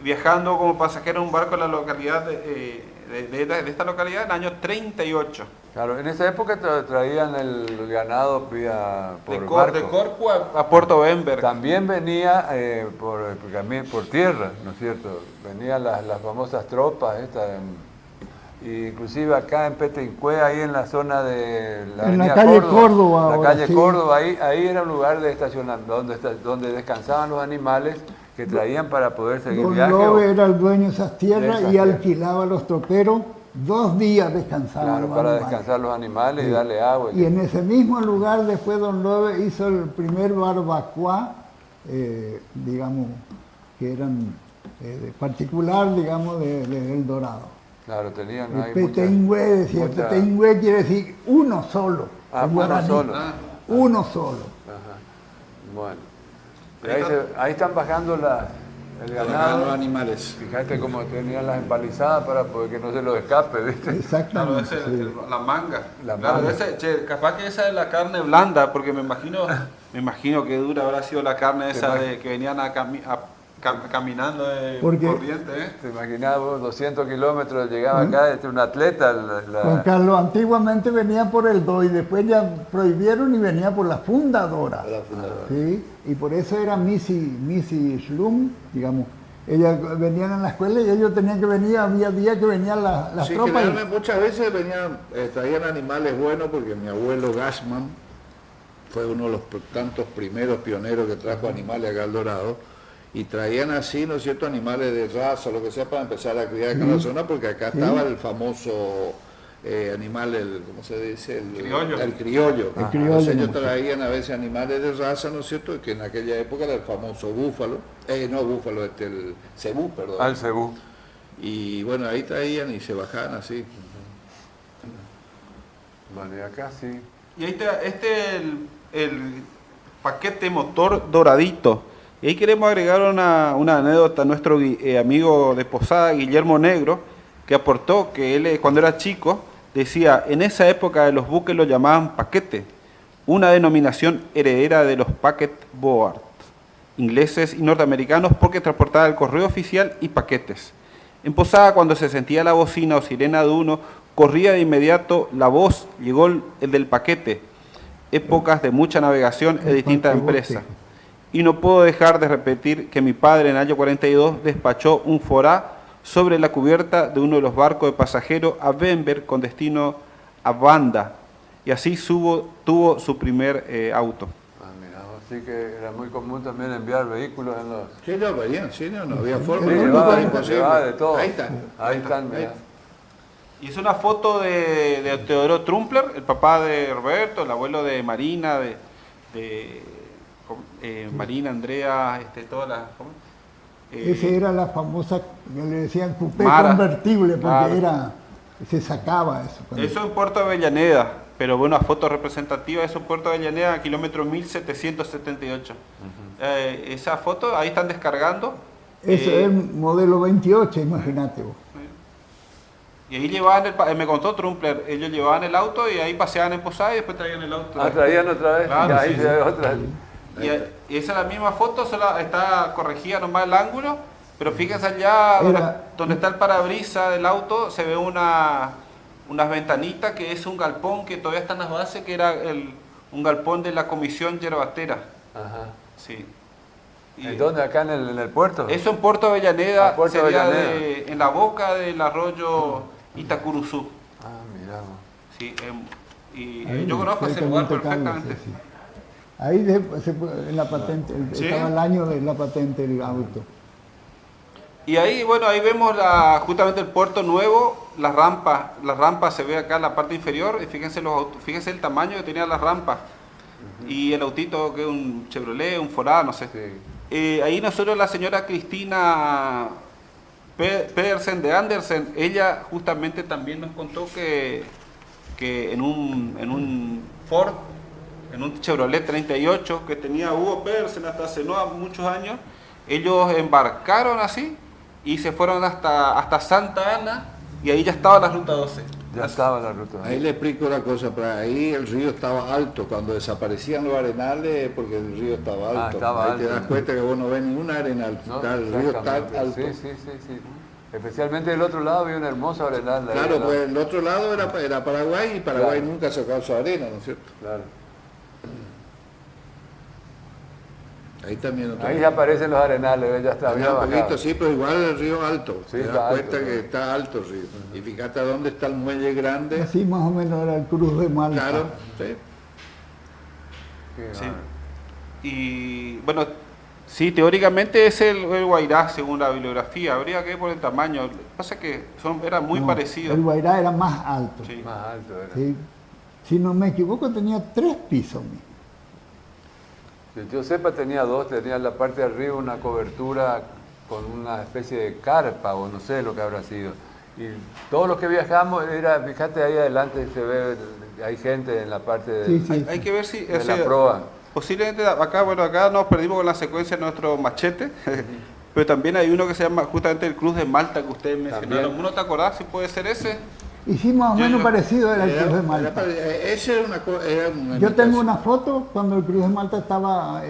viajando como pasajero en un barco en la localidad de esta localidad en el año 38. Claro, en esa época traían el ganado por barco. De Corpus a Puerto Bemberg. También venía por tierra, ¿no es cierto? Venían las famosas tropas estas. Inclusive acá en Peteincue, ahí en la zona de la En la avenida calle Córdoba la ahora, calle sí. Córdoba, ahí era un lugar de estacionamiento, donde descansaban los animales que traían para poder seguir Don viaje. Lobe era el dueño de esas tierras de esas y tierras. alquilaba a los troperos 2 días descansaban. Claro, los para animales. descansar los animales y Sí. darle agua. Y en ese mismo lugar después Don Lobe hizo el primer barbacoa, digamos, que eran particular, digamos, del Dorado. Claro, tenían El ahí Peteincue, decía, mucha- Peteincue quiere decir uno solo. Ah, en uno guaraní. solo. Uno solo. Ajá. Bueno. Y ahí están bajando el Los ganado. animales. Fíjate cómo tenían las empalizadas para que no se los escape, ¿viste? Claro, Exactamente. ese, sí. la manga. La Claro, manga. capaz que esa es la carne blanda, porque me imagino que dura habrá sido la carne esa de que venían caminando de Porque- corriente, ¿eh? Te imaginabas vos, 200 kilómetros, llegaba acá, un atleta. Juan Carlos, antiguamente venía por el DOI, después ya prohibieron y venía por la fundadora. La fundadora. ¿Sí? Y por eso era Missy Schlum, digamos. Ellas venían en la escuela y ellos tenían que venir, había días que venían las Sí, tropas. generalmente muchas veces traían animales buenos porque mi abuelo Gassman fue uno de los tantos primeros pioneros que trajo animales acá al Dorado y traían así, ¿no es cierto?, animales de raza, lo que sea, para empezar a criar acá en la zona porque acá estaba el famoso animal, ¿cómo se dice? Criollo. El criollo. El criollo, Entonces ellos ¿no? traían a veces animales de raza, ¿no es cierto?, que en aquella época era el famoso búfalo, no búfalo, el cebú, perdón. Al cebú. Y bueno, ahí traían y se bajaban así. Bueno, y acá sí. Y ahí está, el paquete motor doradito. Y ahí queremos agregar una anécdota a nuestro amigo de Posada, Guillermo Negro, que aportó que él cuando era chico decía, en esa época de los buques lo llamaban paquete, una denominación heredera de los packet boat, ingleses y norteamericanos porque transportaba el correo oficial y paquetes. En Posada, cuando se sentía la bocina o sirena de uno, corría de inmediato la voz, llegó el del paquete, épocas de mucha navegación en distintas empresas. Y no puedo dejar de repetir que mi padre en el año 42 despachó un forá sobre la cubierta de uno de los barcos de pasajeros a Bemberg con destino a Banda. Y así tuvo su primer auto. Ah, mira, así que era muy común también enviar vehículos en los... Sí, no, venían, sí, no había forma. Sí, no, llevaba era imposible. de todo. Ahí está. Ahí están, mira. Y es una foto de Teodoro Trumpler, el papá de Roberto, el abuelo de Marina, Marina, Andrea, todas las... ¿cómo? Esa era la famosa, que le decían coupé Mara. convertible, porque Claro. era se sacaba eso. Eso en Puerto Avellaneda, pero bueno, una foto representativa, eso en Puerto Avellaneda, kilómetro 1778. Esa foto, ahí están descargando. Eso es modelo 28, imagínate vos. Y ahí llevaban, me contó Trumpler, ellos llevaban el auto y ahí paseaban en Posada y después traían el auto. Ah, traían otra vez, Claro, y ahí sí, se ve otra. Y esa es la misma foto, solo está corregida nomás el ángulo, pero fíjense allá donde está el parabrisas del auto, se ve unas ventanitas que es un galpón que todavía está en las bases, que era un galpón de la Comisión Yerbatera. Ajá. Sí. ¿En dónde? ¿Acá en el puerto? Eso en Puerto Avellaneda, Puerto sería Avellaneda. en la boca del arroyo Itacuruzú. Ah, mirá. Sí, Ahí, yo conozco ese cerca de lugar Monte Carlo, perfectamente. sí, sí. Ahí en la patente, ¿Sí? estaba el año de la patente del auto. Y ahí, bueno, ahí vemos justamente el puerto nuevo, las rampas se ve acá en la parte inferior, y fíjense fíjense el tamaño que tenía las rampas. Y el autito, que es un Chevrolet, un Forá, no sé. Sí. Ahí nosotros, la señora Cristina Pedersen de Andersen, ella justamente también nos contó que en un Ford, en un Chevrolet 38 que tenía Hugo Pedersen hasta hace no muchos años, ellos embarcaron así y se fueron hasta Santa Ana y ahí ya estaba la ruta 12. Ya estaba la ruta. Ahí le explico una cosa, para ahí el río estaba alto, cuando desaparecían los arenales porque el río estaba alto. Estaba ahí alto. te das cuenta que vos no ves ningún arenal, ¿No? el río está Exactamente. alto. Sí. Especialmente del otro lado había un hermoso arenal. ahí, Claro, ¿no? pues el otro lado era Paraguay y Paraguay Claro. nunca sacó su arena, ¿no es cierto? Claro. Ahí también otra Ahí vez. ya aparecen los arenales, ya está. Había había un bajado. poquito, sí, pero igual el río alto. Sí, te está das alto, cuenta ¿no? que está alto el río. Y fíjate a dónde está el muelle grande. Así más o menos era el Cruz de Malta. Claro, sí. Qué Sí. bárbaro. Y bueno, sí, teóricamente es el Guairá según la bibliografía, habría que ver por el tamaño. Lo que pasa es que era muy No, parecido. El Guairá era más alto. Sí. Más alto era. Sí. Si no me equivoco, tenía 3 pisos. Que yo sepa tenía dos, tenía en la parte de arriba una cobertura con una especie de carpa o no sé lo que habrá sido. Y todos los que viajamos, fíjate ahí adelante se ve, hay gente en la parte de, Sí, sí. Hay que ver si de la proa. posiblemente acá nos perdimos con la secuencia de nuestro machete, pero también hay uno que se llama justamente el Cruz de Malta que ustedes mencionaron. También. ¿Uno te acordás si puede ser ese? Y sí, más o menos parecido era el Cruz de Malta. Ese era una Yo tengo imitación. una foto cuando el Cruz de Malta estaba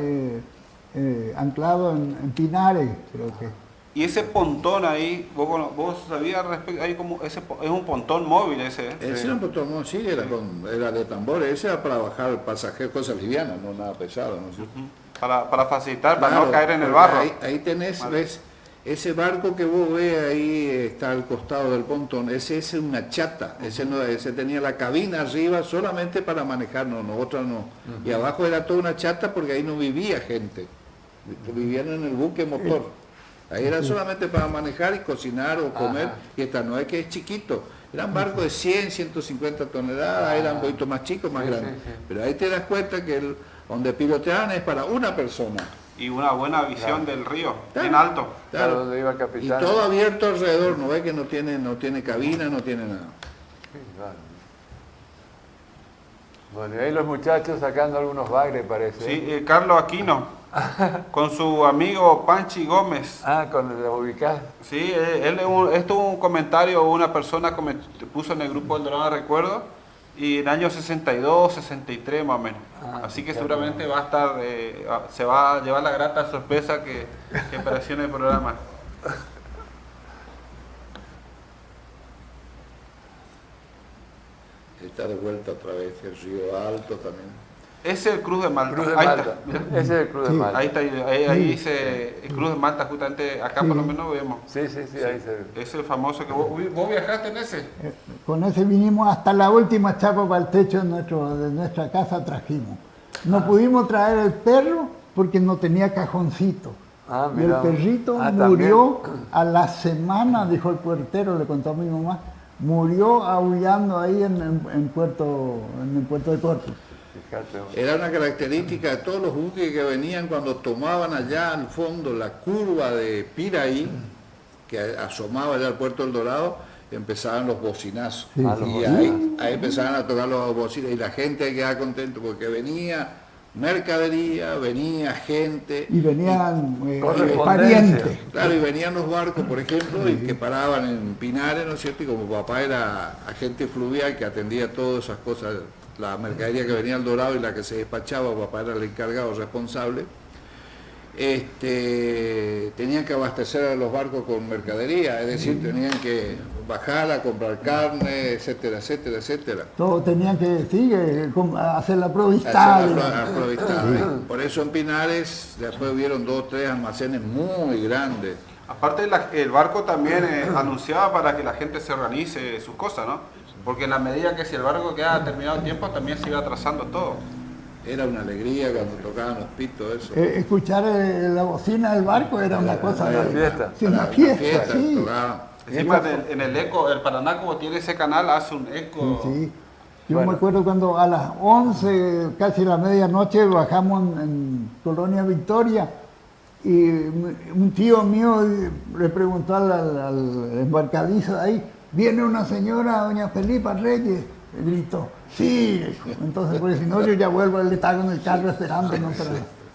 anclado en Pinares, creo que. Y ese pontón ahí, vos sabías respecto, hay como es un pontón móvil ese. Ese era un pontón, sí, era de tambores, ese era para bajar pasajeros, cosas livianas, no nada pesado, ¿no es cierto? Para facilitar, para Claro, no caer en el porque barro. Ahí tenés, Vale. ves, ese barco que vos ves ahí está al costado del pontón, ese es una chata, ese tenía la cabina arriba solamente para manejarnos, nosotros no. Y abajo era toda una chata porque ahí no vivía gente, vivían en el buque motor. Ahí era solamente para manejar y cocinar o comer, y esta no es que es chiquito. Eran barcos de 100, 150 toneladas, eran un poquito más chicos, más grandes. sí. Pero ahí te das cuenta que donde piloteaban es para una persona. Y una buena visión del río, Claro. bien alto. Claro, donde iba el Y capitán. todo abierto alrededor, no ve que no tiene cabina, no tiene nada. Qué bárbaro. Bueno, y ahí los muchachos sacando algunos bagres parece. Sí, Carlos Aquino, con su amigo Panchi Gómez. Con el ubicás. Sí, esto es un comentario, una persona puso en el grupo del Dorado Recuerdo, y en el año 62, 63 más o menos. Así que seguramente va a estar, se va a llevar la grata sorpresa que apareció en el programa. Está de vuelta otra vez, el río Alto también. Ese es el Cruz de Malta. Cruz de Ahí Malta. está. Ese es el Cruz de Sí. Malta. Ahí está, ahí dice el Cruz de Malta, justamente acá por lo Sí. menos vemos. Sí, ahí se ve. Es el famoso que vos viajaste en ese. Con ese vinimos hasta la última chapa para el techo de nuestra casa trajimos. No pudimos traer el perro porque no tenía cajoncito. Y el Mira. perrito También. murió a la semana, dijo el puertero, le contó a mi mamá, murió aullando ahí en el puerto de Corpus. Fíjate. Era una característica de todos los buques que venían cuando tomaban allá al fondo la curva de Piraí, que asomaba allá al puerto del Dorado, empezaban los bocinazos. Sí, sí. Y ahí empezaban a tocar los bocinas y la gente quedaba contenta porque venía mercadería, venía gente. Y venían Correspondencia. parientes. Claro, y venían los barcos, por ejemplo, y que paraban en Pinares, ¿no es cierto? Y como papá era agente fluvial que atendía todas esas cosas, la mercadería que venía al Dorado y la que se despachaba, papá era el encargado responsable, tenían que abastecer a los barcos con mercadería, es decir, tenían que bajar a comprar carne, etcétera, etcétera, etcétera. Todos tenían que hacer la Hacer provistada. la provistada. Por eso en Pinares después hubieron 2 o 3 almacenes muy grandes. Aparte, el barco también anunciaba para que la gente se organice sus cosas, ¿no? Porque en la medida que si el barco queda a determinado tiempo, también se iba atrasando todo. Era una alegría cuando tocaban los pitos, eso. Escuchar la bocina del barco era una cosa. Una fiesta. Sí, una fiesta, sí. tocaban. Encima en el eco, el Paraná, como tiene ese canal, hace un eco. Sí. Yo Bueno. me acuerdo cuando a las 11, casi la medianoche, bajamos en Colonia Victoria y un tío mío le preguntó al embarcadizo de ahí, viene una señora, doña Felipa Reyes, gritó, sí, dijo. Entonces, porque si no yo ya vuelvo, él estaba con el carro esperándonos.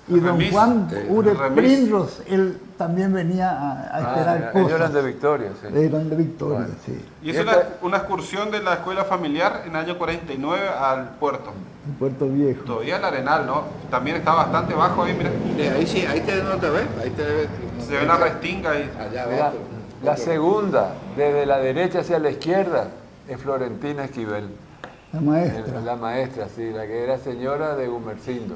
Y don Remis, Juan Ure Remis. Prinros, él también venía a esperar Ellos cosas. eran de Victoria, sí. Eran de Victoria, Bueno. sí. Y es una excursión de la escuela familiar en el año 49 al puerto. En Puerto Viejo. Todavía el Arenal, ¿no? También está bastante bajo ahí, mira. Ahí sí, ahí te nota, ¿ves? Ahí te ves. Se ve la restinga ahí. Allá Mira, abajo. la segunda, desde la derecha hacia la izquierda, es Florentina Esquivel. La maestra. La maestra, sí, la que era señora de Gumersindo.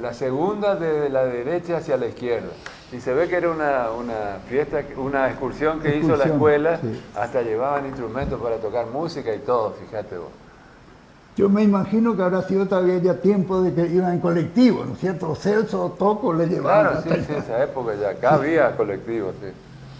La segunda desde la derecha hacia la izquierda. Y se ve que era una fiesta, una excursión que hizo la Excursión, escuela, sí. hasta llevaban instrumentos para tocar música y todo, fíjate vos. Yo me imagino que habrá sido todavía ya tiempo de que iban en colectivo, ¿no es cierto? Celso o Toco le llevaban. Claro, sí, sí, esa época ya, acá había colectivos, sí.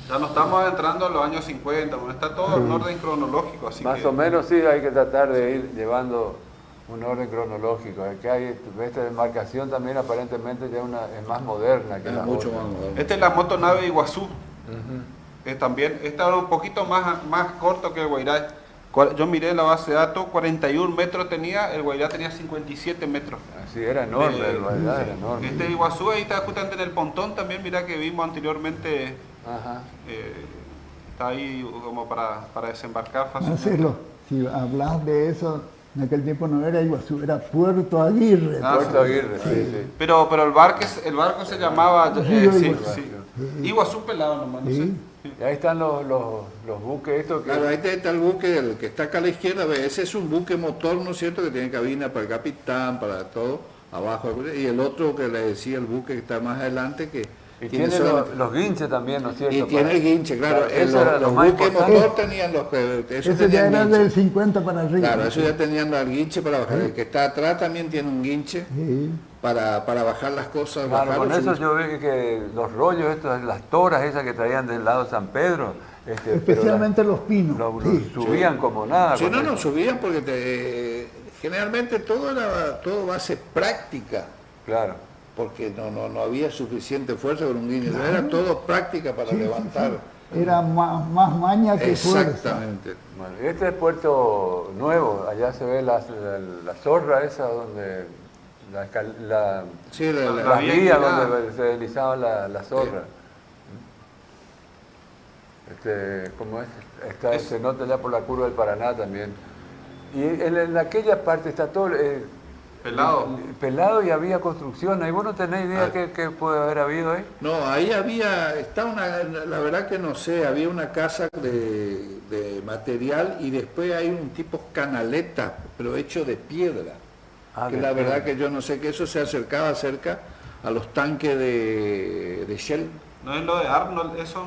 Ya nos estamos entrando en los años 50, bueno, está todo en orden cronológico, así Más que... o menos sí, hay que tratar de ir llevando un orden cronológico. Es que hay, esta demarcación también aparentemente ya es más moderna que Es la mucho otra. más moderno. Esta es la motonave Iguazú. También, esta era un poquito más corto que el Guairá. Yo miré la base de datos, 41 metros tenía, el Guairá tenía 57 metros. Así era enorme, De- en realidad era enorme. Este Iguazú ahí está justamente en el pontón también, mira que vimos anteriormente, Ajá. está ahí como para desembarcar fácilmente. Marcelo, si hablas de eso, en aquel tiempo no era Iguazú, era Puerto Aguirre. Ah, Puerto Aguirre, sí, sí. Pero el barco se llamaba Río sí, Iguazú. sí. Iguazú pelado nomás, no sé. Sí. Y ahí están los buques estos que... Claro, ahí está el buque, el que está acá a la izquierda, ¿ves? Ese es un buque motor, ¿no es cierto? Que tiene cabina para el capitán, para todo, abajo. Y el otro que le decía, el buque que está más adelante, que Y tiene solamente- los guinches también, ¿no es cierto? Y tiene el guinche, claro. Eso era lo Los más buques importante. motor tenían los que... esos Ese ya tenían era guinche. del 50 para arriba. Claro, eso ya tenían el guinche para bajar. El que está atrás también tiene un guinche Sí. para bajar las cosas. Claro, bajar con o eso subir. yo vi que los rollos estos, las toras esas que traían del lado de San Pedro, pero Especialmente los pinos. lo Sí. subían como nada. Si con no, eso. no subían porque generalmente todo era todo base práctica, Claro. porque no había suficiente fuerza con un guinche. Era todo práctica para levantar. Era más maña que fuerza. Exactamente. Bueno, y este es Puerto Nuevo, allá se ve la zorra esa donde Sí, las vía vías inclinada. donde se deslizaba la zorra. ¿Cómo es? Se nota ya por la curva del Paraná también. Y en aquella parte está todo Pelado. pelado y había construcción. ¿Y vos no tenés idea qué puede haber habido ahí? No, ahí la verdad que no sé, había una casa de material y después hay un tipo canaleta, pero hecho de piedra. Que de la verdad piedra. que yo no sé, que eso se acercaba cerca a los tanques de Shell. ¿No es lo de Arnold eso?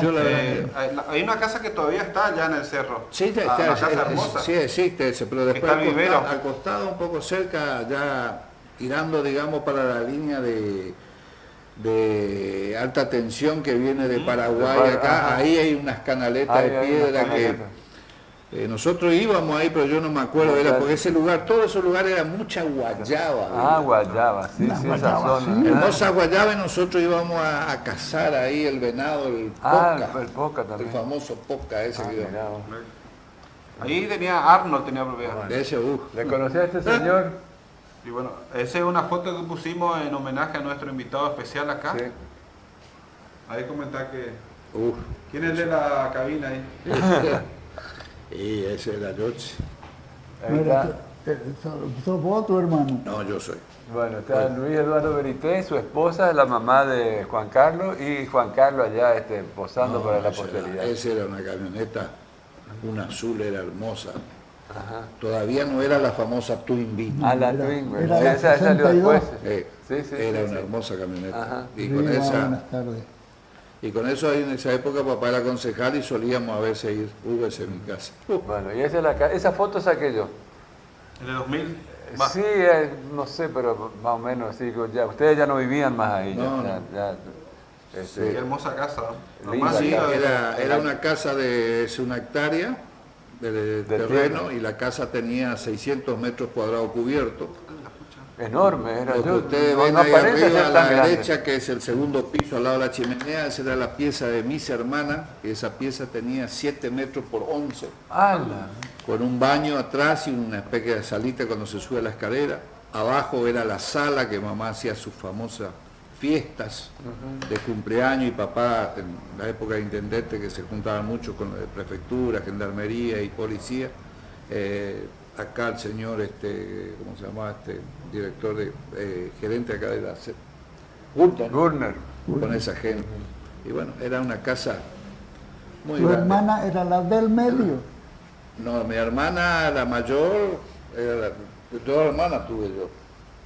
Yo la verdad Hay una casa que todavía está allá en el cerro. Sí, Una casa hermosa. sí existe ese, pero después Está Vivero. al costado, un poco cerca, ya tirando, digamos, para la línea de alta tensión que viene de Paraguay De acá, ajá. ahí hay unas canaletas Ahí de hay piedra unas canaletas. Nosotros íbamos ahí, pero yo no me acuerdo, era porque ese lugar, todos esos lugares eran mucha guayaba. Ah, guayaba, sí, esa guayaba, zona. sí. Hermosa guayaba, y nosotros íbamos a cazar ahí el venado, el poca. El poca también. El famoso poca ese que íbamos. Mirá vos. Ahí tenía Arnold, tenía propiedad. De ese, ¿Le conocí a este señor? Y bueno, esa es una foto que pusimos en homenaje a nuestro invitado especial acá. Sí. Ahí comenta que... Uf. ¿Quién es el de la cabina ahí? Y ese era George. Ahí está. ¿Sos vos tu hermano? No, yo soy. Bueno, está Luis Eduardo Berité, su esposa, la mamá de Juan Carlos, y Juan Carlos allá posando No, para la ese posteridad. esa era una camioneta, una azul, era hermosa. Ajá. Todavía no era la famosa Twin Bee. Ah, la Era- Twin, güey. era Sí, la esa salió 62. después. Sí, Era una sí. hermosa camioneta. Ajá. Y con Sí, esa, buenas tardes. y con eso ahí en esa época papá era concejal y solíamos a veces ir, en mi casa. Bueno, y esa es esa foto saqué yo. ¿En el 2000? Va. Sí, no sé, pero más o menos, sí, ya, ustedes ya no vivían más ahí. No, Este, Qué hermosa casa, ¿no? Linda Nomás sí, casa. Era una casa de una hectárea de terreno, tierra. y la casa tenía 600 metros cuadrados cubiertos. enorme, era Lo que yo. ustedes No, ven no ahí parece arriba ser a tan la grande. derecha, que es el segundo piso al lado de la chimenea, esa era la pieza de mis hermanas, y esa pieza tenía 7 metros por 11, ¡Hala! con un baño atrás y una especie de salita cuando se sube a la escalera. Abajo era la sala que mamá hacía sus famosas fiestas de cumpleaños, y papá, en la época de intendente, que se juntaba mucho con la de prefectura, gendarmería y policía. Acá el señor, ¿cómo se llamaba? Director gerente acá de la Gurner. con esa gente. Y bueno, era una casa muy ¿Tu grande. hermana era la del medio? No, mi hermana, la mayor, dos hermanas tuve yo.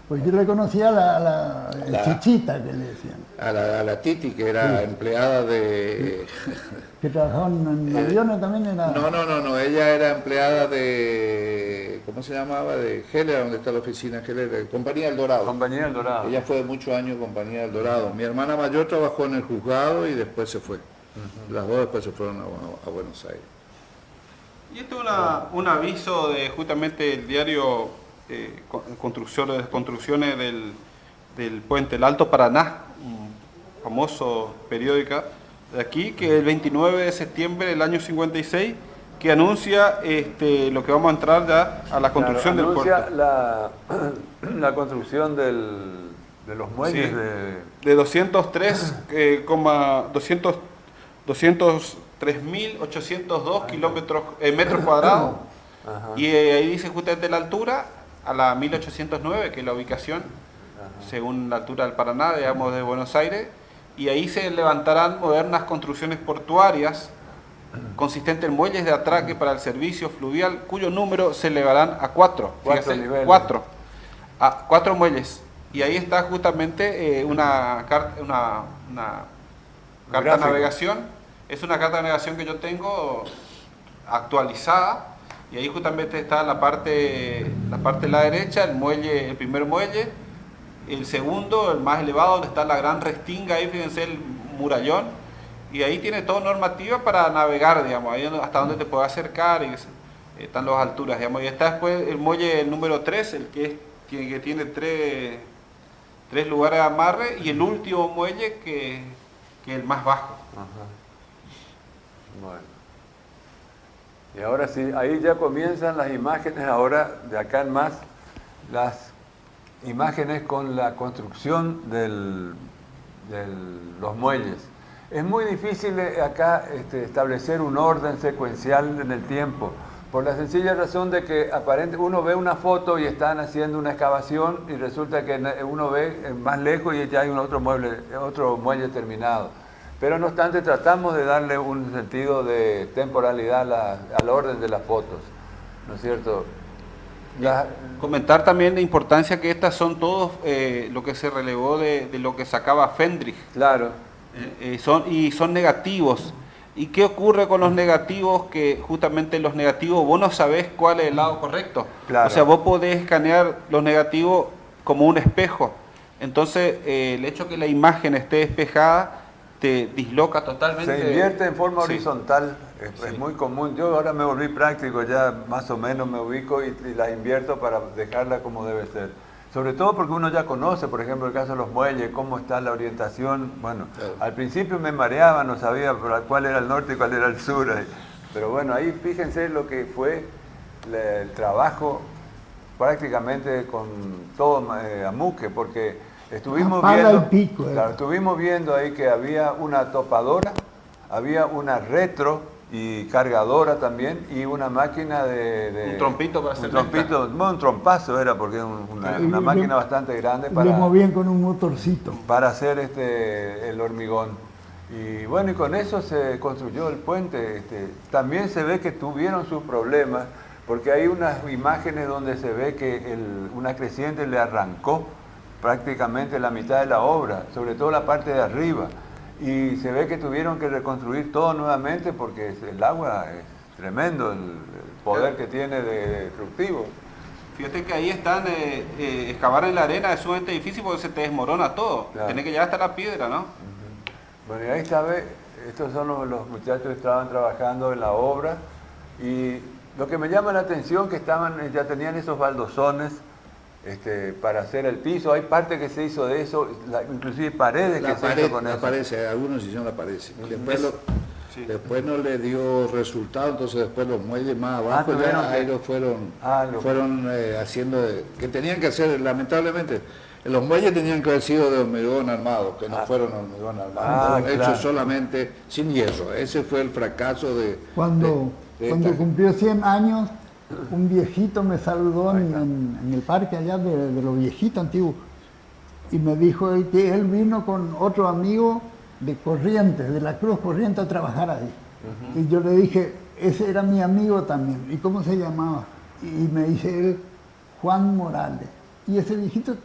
Pues yo le conocía a la chichita que le decían, A la Titi, que era empleada de... que trabajaba en aviones también. Era... No, ella era empleada de... ¿Cómo se llamaba? De Heller, donde está la oficina Heller, de Compañía del Dorado. Compañía del Dorado. Ella fue de muchos años Compañía del Dorado. Mi hermana mayor trabajó en el juzgado y después se fue. Las dos después se fueron a Buenos Aires. Y esto es un aviso de justamente el diario Construcciones del Puente, el Alto Paraná, un famoso periódico de aquí, que el 29 de septiembre del año 56, que anuncia lo que vamos a entrar ya a la construcción del anuncia puerto. la construcción de los muelles Sí. de... De 203.802 metros cuadrados. Ajá. Y ahí dice justamente la altura, a la 1809, que es la ubicación, según la altura del Paraná, digamos, de Buenos Aires, y ahí se levantarán modernas construcciones portuarias, consistentes en muelles de atraque para el servicio fluvial, cuyo número se elevarán a 4. Cuatro niveles. 4. A 4 muelles. Y ahí está justamente una carta de Gráfico. navegación. Es una carta de navegación que yo tengo actualizada. Y ahí justamente está la parte de la derecha, el primer muelle, el segundo, el más elevado, donde está la gran restinga, ahí fíjense el murallón, y ahí tiene toda normativa para navegar, digamos, ahí hasta donde te puedes acercar, y están las alturas, digamos, y está después el muelle número 3, el que tiene tres lugares de amarre, y el último muelle que es el más bajo. Ajá. Bueno. Y ahora sí, ahí ya comienzan las imágenes, ahora de acá en más, las imágenes con la construcción de los muelles. Es muy difícil acá establecer un orden secuencial en el tiempo, por la sencilla razón de que uno ve una foto y están haciendo una excavación y resulta que uno ve más lejos y ya hay otro muelle terminado. Pero no obstante tratamos de darle un sentido de temporalidad al orden de las fotos, ¿no es cierto? Comentar también la importancia que estas son todos lo que se relevó de lo que sacaba Fendrich. Claro. Son negativos. ¿Y qué ocurre con los negativos? Que justamente los negativos vos no sabés cuál es el lado correcto. Claro. O sea, vos podés escanear los negativos como un espejo. Entonces, el hecho que la imagen esté despejada te disloca totalmente. Se invierte en forma Sí. horizontal, Sí. es muy común. Yo ahora me volví práctico, ya más o menos me ubico y la invierto para dejarla como debe ser. Sobre todo porque uno ya conoce, por ejemplo, el caso de los muelles, cómo está la orientación. Bueno, Claro. al principio me mareaba, no sabía cuál era el norte y cuál era el sur. Pero bueno, ahí fíjense lo que fue el trabajo prácticamente con todo Amuque, porque estuvimos A pala viendo, y pico, claro, estuvimos viendo ahí que había una topadora, había una retro y cargadora también, y una máquina de Un trompito para hacer un trompito, bueno, un trompazo era, porque es una Y le- máquina bastante grande Lo para movían con un motorcito. hacer el hormigón. Y bueno, y con eso se construyó el puente. También se ve que tuvieron sus problemas, porque hay unas imágenes donde se ve que una creciente le arrancó prácticamente la mitad de la obra, sobre todo la parte de arriba. Y se ve que tuvieron que reconstruir todo nuevamente porque el agua es tremendo, el poder que tiene de destructivo. Fíjate que ahí están, excavar en la arena es sumamente difícil porque se te desmorona todo. Claro. Tienes que llegar hasta la piedra, ¿no? Bueno, y ahí está, estos son los muchachos que estaban trabajando en la obra, y lo que me llama la atención que ya tenían esos baldosones para hacer el piso. Hay parte que se hizo de eso, inclusive paredes que se hizo con eso. Algunos hicieron la pared. Sí. Sí. Después no le dio resultado, entonces después los muelles más abajo tuvieron ya que- ahí lo fueron haciendo, que tenían que hacer, lamentablemente, los muelles tenían que haber sido de hormigón armado, que no fueron hormigón armado, fueron claro. hechos solamente sin hierro. Ese fue el fracaso de Cuando esta- cumplió 100 años, un viejito me saludó en el parque allá de los viejitos antiguos y me dijo él que él vino con otro amigo de Corrientes, de la Cruz Corrientes, a trabajar ahí. Y yo le dije, ese era mi amigo también. ¿Y cómo se llamaba? Y me dice él, Juan Morales. Y ese viejito,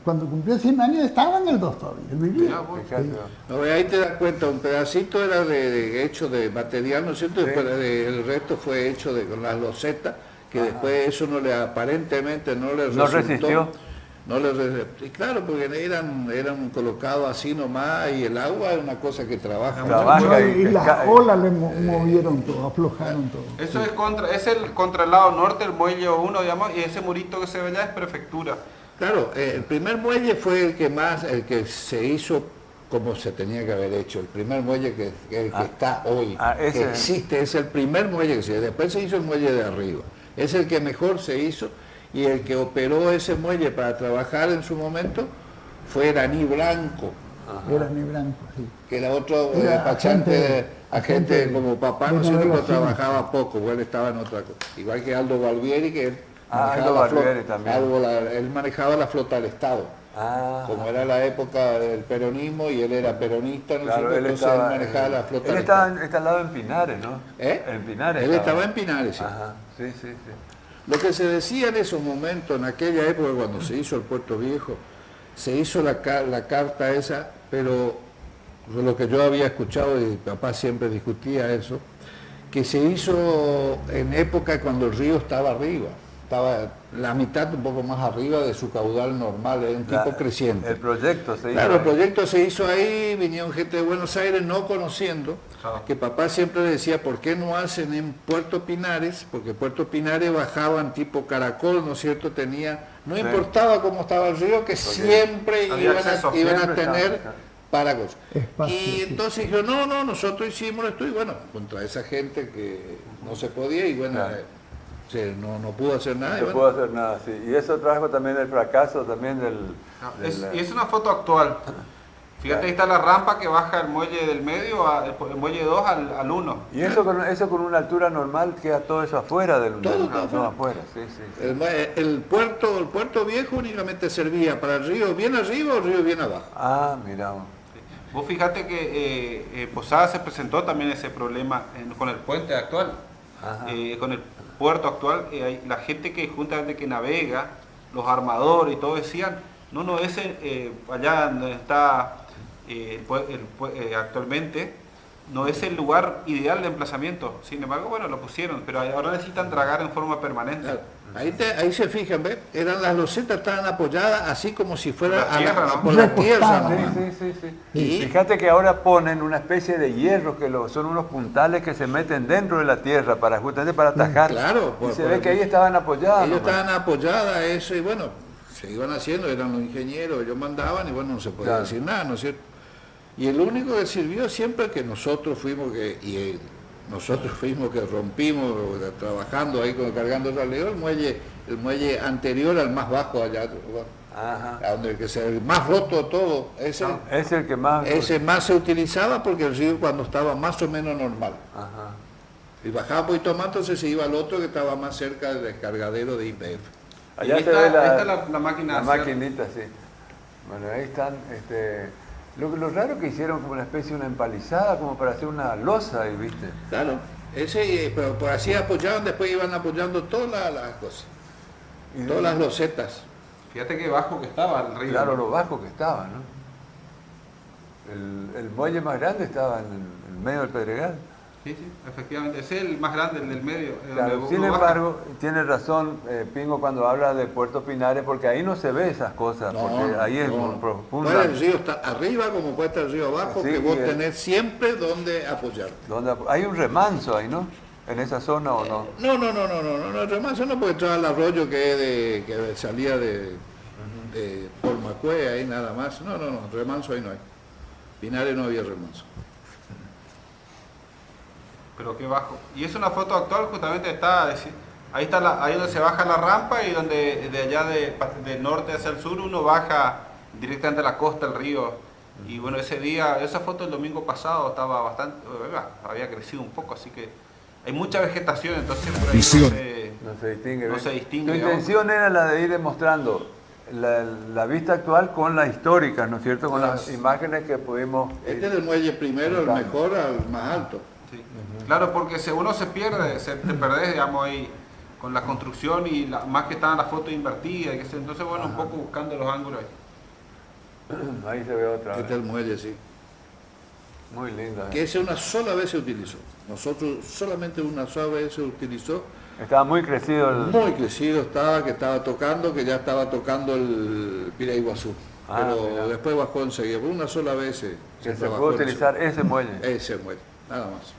cuando cumplió 100 años, estaba en el 2 todavía, él vivía. Mira, vos. Fíjate. No, ahí te das cuenta, un pedacito era hecho de material, ¿no es cierto? Después el resto fue hecho con las losetas, que después eso aparentemente no le No resultó. resistió. Y claro, porque eran colocados así nomás, y el agua es una cosa que trabaja Trabaja mucho. y Y las cae. olas le movieron todo, aflojaron todo. Eso es el contra el lado norte, el muelle 1, digamos, y ese murito que se ve allá es prefectura. Claro, el primer muelle fue el que se hizo como se tenía que haber hecho. El primer muelle que está hoy, ese. que existe, es el primer muelle que se hizo. Después se hizo el muelle de arriba. Es el que mejor se hizo, y el que operó ese muelle para trabajar en su momento fue Dani Blanco, Era ni blanco, sí. que era otro Era despachante, agente agente como papá, de ¿no es cierto? Pero navegación. trabajaba poco, porque él estaba en otra cosa. Igual que Aldo Barbieri, que él Aldo manejaba la flota. Barbieri también. Él manejaba la flota del Estado. Como era la época del peronismo y él era peronista, ¿no es Claro, cierto? él Entonces estaba, él manejaba la flota él del estaba Estado. instalado en Pinares, ¿no? ¿Eh? En Pinares. Él estaba en Pinares, sí. Ajá, sí. Lo que se decía en esos momentos, en aquella época cuando se hizo el Puerto Viejo, se hizo la carta esa, pero lo que yo había escuchado, y mi papá siempre discutía eso, que se hizo en época cuando el río estaba arriba, estaba la mitad un poco más arriba de su caudal normal, era un tipo creciente. El proyecto se hizo. Claro, el proyecto se hizo ahí, vinieron gente de Buenos Aires no conociendo, que papá siempre decía, ¿por qué no hacen en Puerto Pinares? Porque Puerto Pinares bajaban tipo caracol, ¿no es cierto? No importaba cómo estaba el río, que siempre había iban acceso, a siempre tener estaba. para cosas. Espacio, Y sí. entonces dijo, no, nosotros hicimos esto, y bueno, contra esa gente que no se podía, y bueno, Claro. no pudo hacer nada. No y se bueno, pudo hacer nada, sí. Y eso trajo también el fracaso también Y es una foto actual. Fíjate, ahí está la rampa que baja el muelle del medio, el muelle 2 al 1. Y eso con una altura normal queda todo eso afuera Todo no, afuera. afuera, sí. el puerto viejo únicamente servía para el río bien arriba o el río bien abajo. Ah, miramos. Vos fíjate que Posada se presentó también ese problema con el puente actual, Ajá. con el puerto actual. La gente que juntamente que navega, los armadores y todo decían, ese allá donde está actualmente, no es el lugar ideal de emplazamiento. Sin embargo, bueno, lo pusieron, pero ahora necesitan dragar en forma permanente. Claro. Ahí se fijan, ¿ves? Las losetas estaban apoyadas así como si fuera Por la tierra, ¿no? por la tierra. Recostadas. nomás. Sí. Y- Fíjate que ahora ponen una especie de hierro que son unos puntales que se meten dentro de la tierra justamente para atajar. Claro, Y se ve que ahí estaban apoyados. Ellos nomás. estaban apoyadas a eso y bueno, se iban haciendo, eran los ingenieros, ellos mandaban y bueno, no se podía Claro. decir nada, ¿no es cierto? Y el único que sirvió siempre que nosotros fuimos que rompimos trabajando ahí cargando el raleo, el muelle anterior al más bajo allá, Ajá. a donde el más roto todo, Es el que más. ese más se utilizaba porque el río cuando estaba más o menos normal. Ajá. Y bajaba un poquito más, entonces se iba al otro que estaba más cerca del descargadero de IPF. Allá ahí se está, ve ahí está la máquina. La de hacer. maquinita, sí. Bueno, ahí están. Lo raro que hicieron como una especie de una empalizada, como para hacer una losa, ahí, ¿viste? Claro, pero por así apoyaban, después iban apoyando todas las cosas, Y todas las losetas. Fíjate qué bajo que estaba el río. Claro, lo bajo que estaba, ¿no? El muelle más grande estaba en el medio del Pedregal. Sí, efectivamente. Ese es el más grande, el del medio. Claro, donde sin uno baja. embargo, tiene razón Pingo cuando habla de Puerto Pinares, porque ahí no se ve esas cosas, porque ahí es muy profundo. Puede el río está arriba como puede estar el río abajo, Sí, que vos y tenés siempre donde apoyarte. Hay un remanso ahí, ¿no? En esa zona o no. No, el remanso no, porque estaba el arroyo que salía de por Macue, ahí nada más. No, remanso ahí no hay. Pinares no había remanso. Pero qué bajo. Y es una foto actual, justamente está, ahí está ahí donde se baja la rampa y donde de allá del norte hacia el sur uno baja directamente a la costa del río. Y bueno, esa foto el domingo pasado estaba bastante, había crecido un poco, así que hay mucha vegetación, entonces por ahí No se distingue. no ¿ves? se distingue, Tu digamos. intención era la de ir demostrando la vista actual con la histórica, ¿no es cierto? Con las imágenes que pudimos... Este es el muelle primero, el mejor al más alto. Sí. Claro, porque si uno se pierde, te perdés, digamos, ahí con la construcción y más que estaban las fotos invertidas, entonces bueno, un poco buscando los ángulos ahí. Ahí se ve otra Este vez. es el muelle, sí. Muy linda. Que ese una sola vez se utilizó. Nosotros solamente una sola vez se utilizó. Estaba muy crecido el... Muy crecido estaba, que ya estaba tocando el Piraiguazú. Pero mira. después bajó enseguida. Por una sola vez que se trabajó puede en utilizar ese muelle. ese muelle, nada más.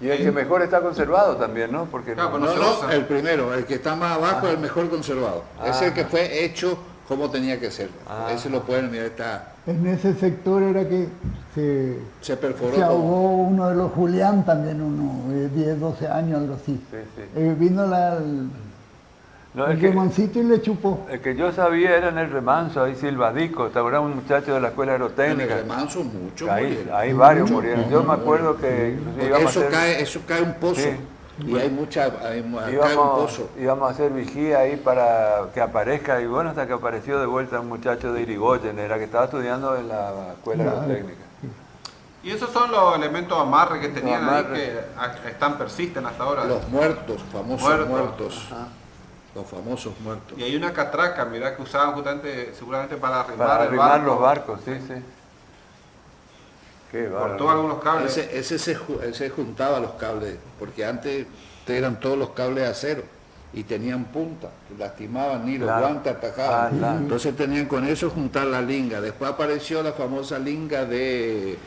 Y el que mejor está conservado también, ¿no? Porque Claro, pues No, se no, usa. el primero, el que está más abajo es el mejor conservado. Es el que Ah. fue hecho como tenía que ser. Ah. Ese lo pueden mirar, está, En ese sector era que se perforó se todo. ahogó uno de los Julián también, uno de 10, 12 años, algo así. Sí. Vino No, el remancito y le chupó. el que yo sabía era en el remanso, ahí Silvadico, ¿te acuerdas? Un muchacho de la escuela En el aerotécnica. remanso mucho Ahí varios murieron. Yo me acuerdo que inclusive Porque íbamos a eso cae un pozo. Sí. Y hay cae un pozo. íbamos a hacer vigía ahí para que aparezca, y bueno, hasta que apareció de vuelta un muchacho de Irigoyen, era que estaba estudiando en la escuela Claro. aerotécnica. Y esos son los elementos amarre que tenían amarre. ahí que persisten hasta ahora. Los muertos, famosos Muertos. muertos. Los famosos muertos. Y hay una catraca, mirá, que usaban justamente, seguramente para arrimar, Para el arrimar barco. los barcos, sí. Qué Cortó bárbaro. algunos cables. Ese juntaba los cables, porque antes eran todos los cables de acero y tenían punta, lastimaban ni los Claro. guantes atacaban. Ah, claro. Entonces tenían con eso juntar la linga. Después apareció la famosa linga de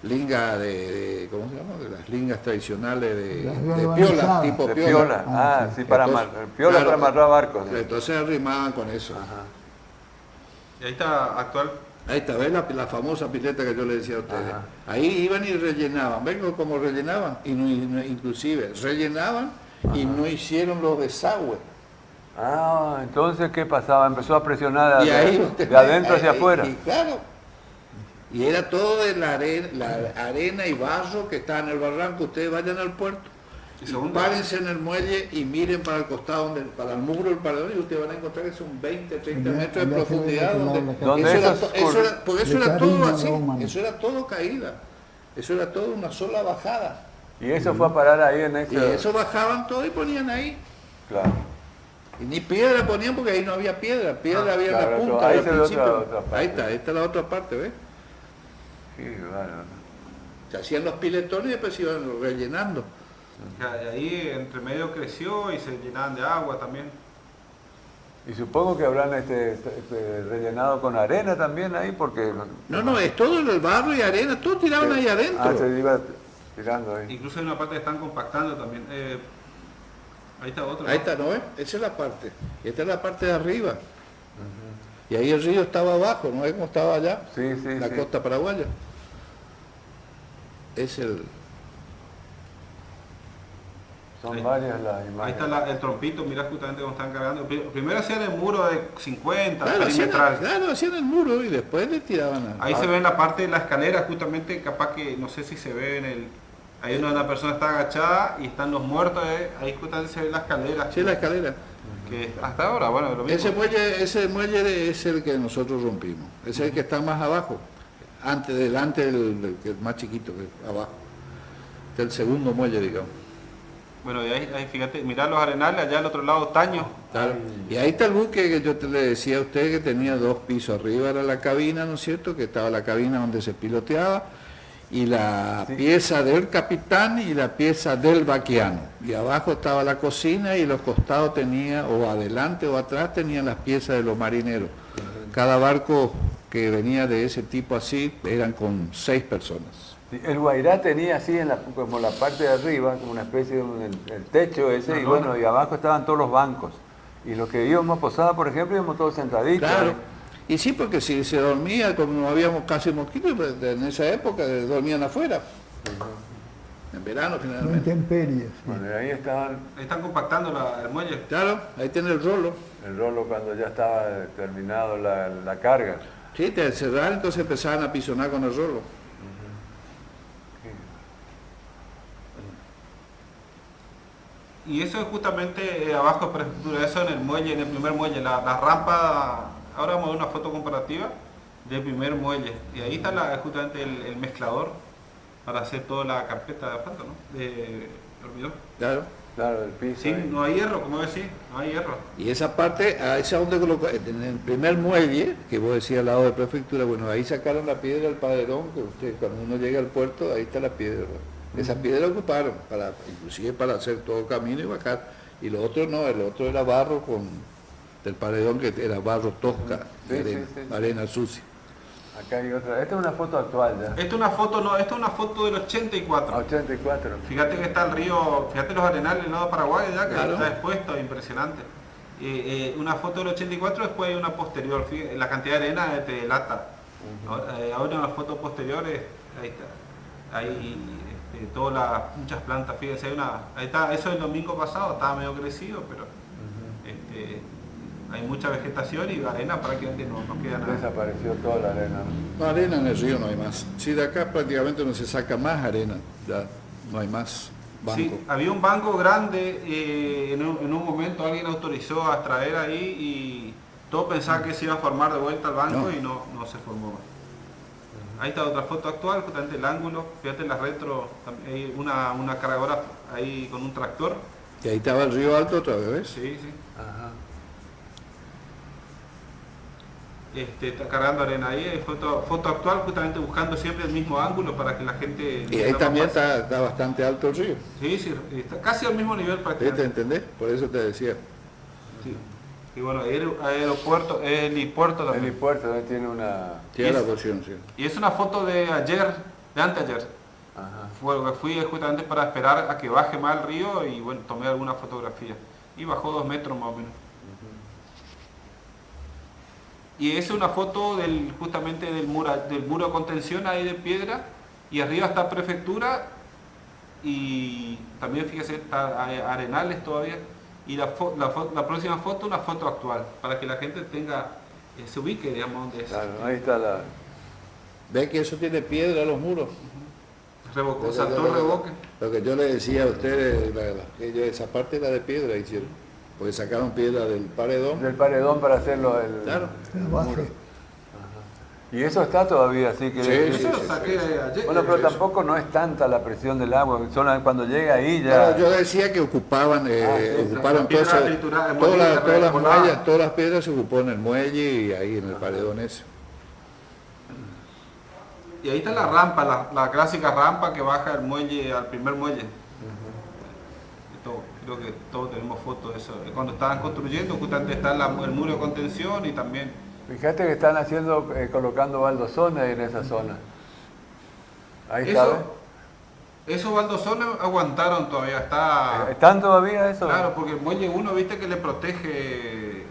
¿cómo se llama? De las lingas tradicionales de Las piola, galvanizadas. tipo De piola. piola. Ah, sí, para Entonces, piola claro, para amarrar barcos. sí. Entonces arrimaban con eso. Ajá. Y ahí está actual. Ahí está, ¿ves la famosa pileta que yo le decía a ustedes? Ajá. Ahí iban y rellenaban, ven cómo rellenaban, inclusive rellenaban y no hicieron los desagües. Ah, entonces, ¿qué pasaba? Empezó a presionar Y ahí de adentro hacia afuera. Y claro, y era todo de la arena y barro que está en el barranco. Ustedes vayan al puerto, Y y segundo, párense en el muelle y miren para el costado, para el muro del paredón, y ustedes van a encontrar que son 20, 30 Allá- metros de allá se ve profundidad. de aquel Donde, lado la Donde eso era esos porque eso de era todo Cariño, así, Roman. eso era todo caída, eso era todo una sola bajada. Y eso fue a parar ahí en Y ese... eso bajaban todo y ponían ahí. Claro. Y ni piedra ponían porque ahí no había piedra había en claro, la punta. ahí al se ve principio. otra parte. Ahí está la otra parte, ¿ves? Qué bárbaro. Se hacían los piletones y después se iban rellenando. Y ahí entre medio creció y se llenaban de agua también. Y supongo que habrán rellenado con arena también ahí, porque... No, es todo el barro y arena, todo tiraban ahí adentro. Ah, se iba tirando ahí. Incluso hay una parte que están compactando también. Ahí está otro. Ahí está, ¿no ves? Esa es la parte. Esta es la parte de arriba. Y ahí el río estaba abajo, ¿no ves cómo estaba allá? Sí, La costa paraguaya. Es el... Son Ahí. varias las imágenes. Ah, Ahí está el trompito, mirá justamente cómo están cargando. Primero hacían el muro de 50, Claro, perimetral. hacían el muro y después le tiraban a... Ahí se ve en la parte de la escalera, justamente, capaz que, no sé si se ve en el... Ahí donde una persona está agachada y están los muertos, ahí justamente se ve la escalera. Sí, la escalera. Que hasta ahora, bueno, lo mismo. Ese muelle es el que nosotros rompimos. Es el que está más abajo. Delante el más chiquito, que abajo. Este es el segundo muelle, digamos. Bueno, y ahí fíjate, mirá los arenales, allá al otro lado, Taño. Claro. Y ahí está el buque que yo le decía a usted que tenía 2 pisos. Arriba era la cabina, ¿no es cierto? Que estaba la cabina donde se piloteaba. Y la pieza del capitán y la pieza del vaquiano. Y abajo estaba la cocina y los costados tenía, o adelante o atrás, tenían las piezas de los marineros. Cada barco que venía de ese tipo así eran con 6 personas. Sí, el Guairá tenía así como la parte de arriba, como una especie de el techo ese, y bueno, y abajo estaban todos los bancos. Y los que íbamos a Posada, por ejemplo, íbamos todos sentaditos. Claro. Y sí, porque si se dormía, como no habíamos casi mosquitos, pues, en esa época dormían afuera. En verano No generalmente. intemperies. Sí. Bueno, y ahí estaban Ahí están compactando el muelle. Claro, ahí tiene el rolo. el rolo cuando ya estaba terminado la carga. Sí, te cerraron, entonces empezaban a pisonar con el rolo. Y eso es justamente abajo de prefectura, eso en el muelle, en el primer muelle, la rampa, ahora vamos a ver una foto comparativa del primer muelle. Y ahí está justamente el mezclador para hacer toda la carpeta de asfalto, ¿no? De hormigón. Claro. Claro, el piso. Sí, ahí. no hay hierro, como decís, no hay hierro. Y esa parte, a esa donde colocó, en el primer muelle, que vos decías al lado de prefectura, bueno, ahí sacaron la piedra del padrón, que usted cuando uno llega al puerto, ahí está la piedra. Esa piedra ocuparon, inclusive para hacer todo camino y bajar. Y lo otro no, el otro era barro del paredón, que era barro tosca, Sí, arena, sí. arena sucia. Acá hay otra. Esta es una foto actual ya. Esta es una foto, no, esta es una foto del 84. 84. Fíjate que está el río, fíjate los arenales del lado Paraguay ya, que Claro. está expuesto, impresionante. Una foto del 84, después hay una posterior, fíjate, la cantidad de arena te delata. Ahora una foto posterior, ahí está. Hay muchas plantas, fíjense, ahí está, eso el domingo pasado, estaba medio crecido, pero hay mucha vegetación y arena prácticamente no queda nada. Desapareció toda la arena. ¿no? No, arena en el río no hay más. Sí, de acá prácticamente no se saca más arena, ya no hay más banco. Sí, había un banco grande, en un momento alguien autorizó a extraer ahí y todos pensaban que se iba a formar de vuelta el banco No. y no se formó más. Ahí está otra foto actual, justamente el ángulo, fíjate la retro, hay una cargadora ahí con un tractor. Y ahí estaba el río Alto otra vez, ¿ves? Sí, sí. Ajá. Está cargando arena ahí, hay foto actual, justamente buscando siempre el mismo ángulo para que la gente... Y ahí también está bastante alto el río. Sí, sí, está casi al mismo nivel ¿Sí? ¿Te prácticamente. entendés? Por eso te decía. Sí. Y bueno, aeropuerto, helipuerto El también. helipuerto también tiene una... Tiene Y la es- porción, sí. Y es una foto de ayer, de anteayer. Ajá. Fui justamente para esperar a que baje más el río y bueno, tomé alguna fotografía. Y bajó 2 metros más o menos. Y esa es una foto justamente del muro de contención ahí de piedra. Y arriba está prefectura. Y también fíjese, está Arenales todavía. Y la próxima foto, una foto actual. Para que la gente se ubique, digamos, donde es. Claro, ahí está la... ¿Ves que eso tiene piedra los muros? Saltó el revoque. Lo que yo le decía a ustedes, esa parte era de piedra hicieron. Porque sacaron piedra del paredón. del paredón para hacerlo el... Claro. La base. Y eso está todavía, así que... Sí, Eso lo saqué ayer. Bueno, pero tampoco no es tanta la presión del agua, solo cuando llega ahí ya... Claro, yo decía que ocuparon sí, ocuparon piedra todas triturada, todas las molida, mallas, todas las piedras se ocupó en el muelle y ahí en el paredón ese. Y ahí está la rampa, la clásica rampa que baja el muelle al primer muelle. Creo que todos tenemos fotos de eso. Cuando estaban construyendo, justamente está el muro de contención y también... Fíjate que están haciendo, colocando baldosones en esa zona. Ahí está, ¿ves? Esos baldosones aguantaron todavía, está... ¿Están todavía eso? Claro, porque el muelle 1, viste que le protege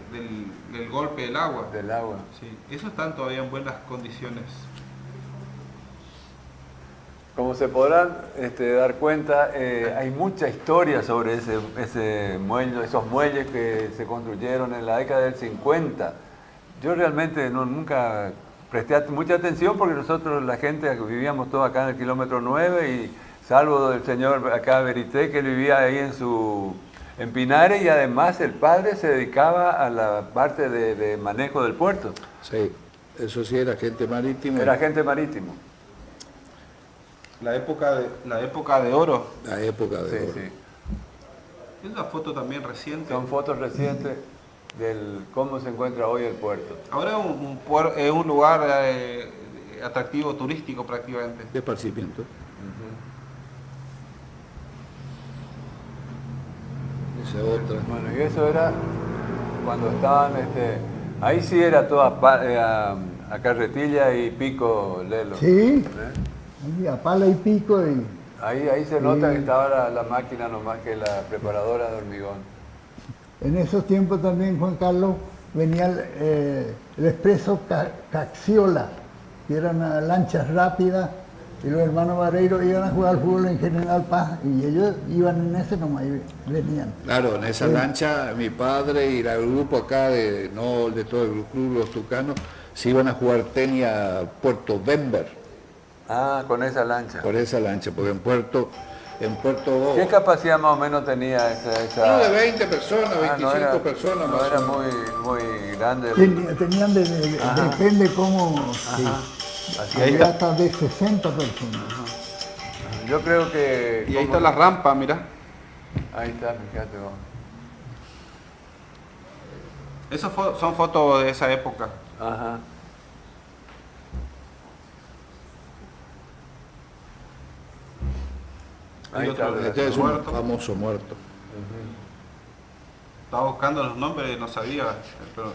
del golpe del agua. Del agua. Sí, esos están todavía en buenas condiciones. Como se podrán dar cuenta, hay mucha historia sobre ese muelle, esos muelles que se construyeron en la década del 50. Yo realmente nunca presté mucha atención porque nosotros, la gente que vivíamos todos acá en el kilómetro 9 y salvo del señor acá Verité, que él vivía ahí en Pinares y además el padre se dedicaba a la parte de manejo del puerto. Sí, eso sí era agente marítimo. Era agente marítimo. La época de oro. La época de oro. Sí. Es una foto también reciente. Son fotos recientes del cómo se encuentra hoy el puerto. Ahora es un lugar atractivo turístico prácticamente. De esparcimiento. Esa otra. Bueno, y eso era cuando estaban, ahí sí era toda a carretilla y pico, Lelo. Sí, ¿Eh? ahí a pala y pico y Ahí se nota que estaba la máquina nomás que la preparadora de hormigón. en esos tiempos también, Juan Carlos, venía el expreso Caxiola, que eran lanchas rápidas, y los hermanos Vareiro iban a jugar fútbol en General Paz, y ellos iban en ese nomás y venían. Claro, en esa lancha mi padre y el grupo acá de todo el club Los Tucanos se iban a jugar tenis a Puerto Bember. Ah, con esa lancha. Por esa lancha, porque en Puerto ¿Qué capacidad más o menos tenía esa? No, de 20 personas, 25 no era, personas no más. era o menos. muy grande. Tenían depende cómo, sí, Así había hasta de 60 personas. Yo creo que... Y ahí está la rampa, mira. Ahí está, fíjate vos. Esas son fotos de esa época. Ajá. Ahí está. Este es un muerto. famoso muerto. Estaba buscando los nombres y no sabía. Pero...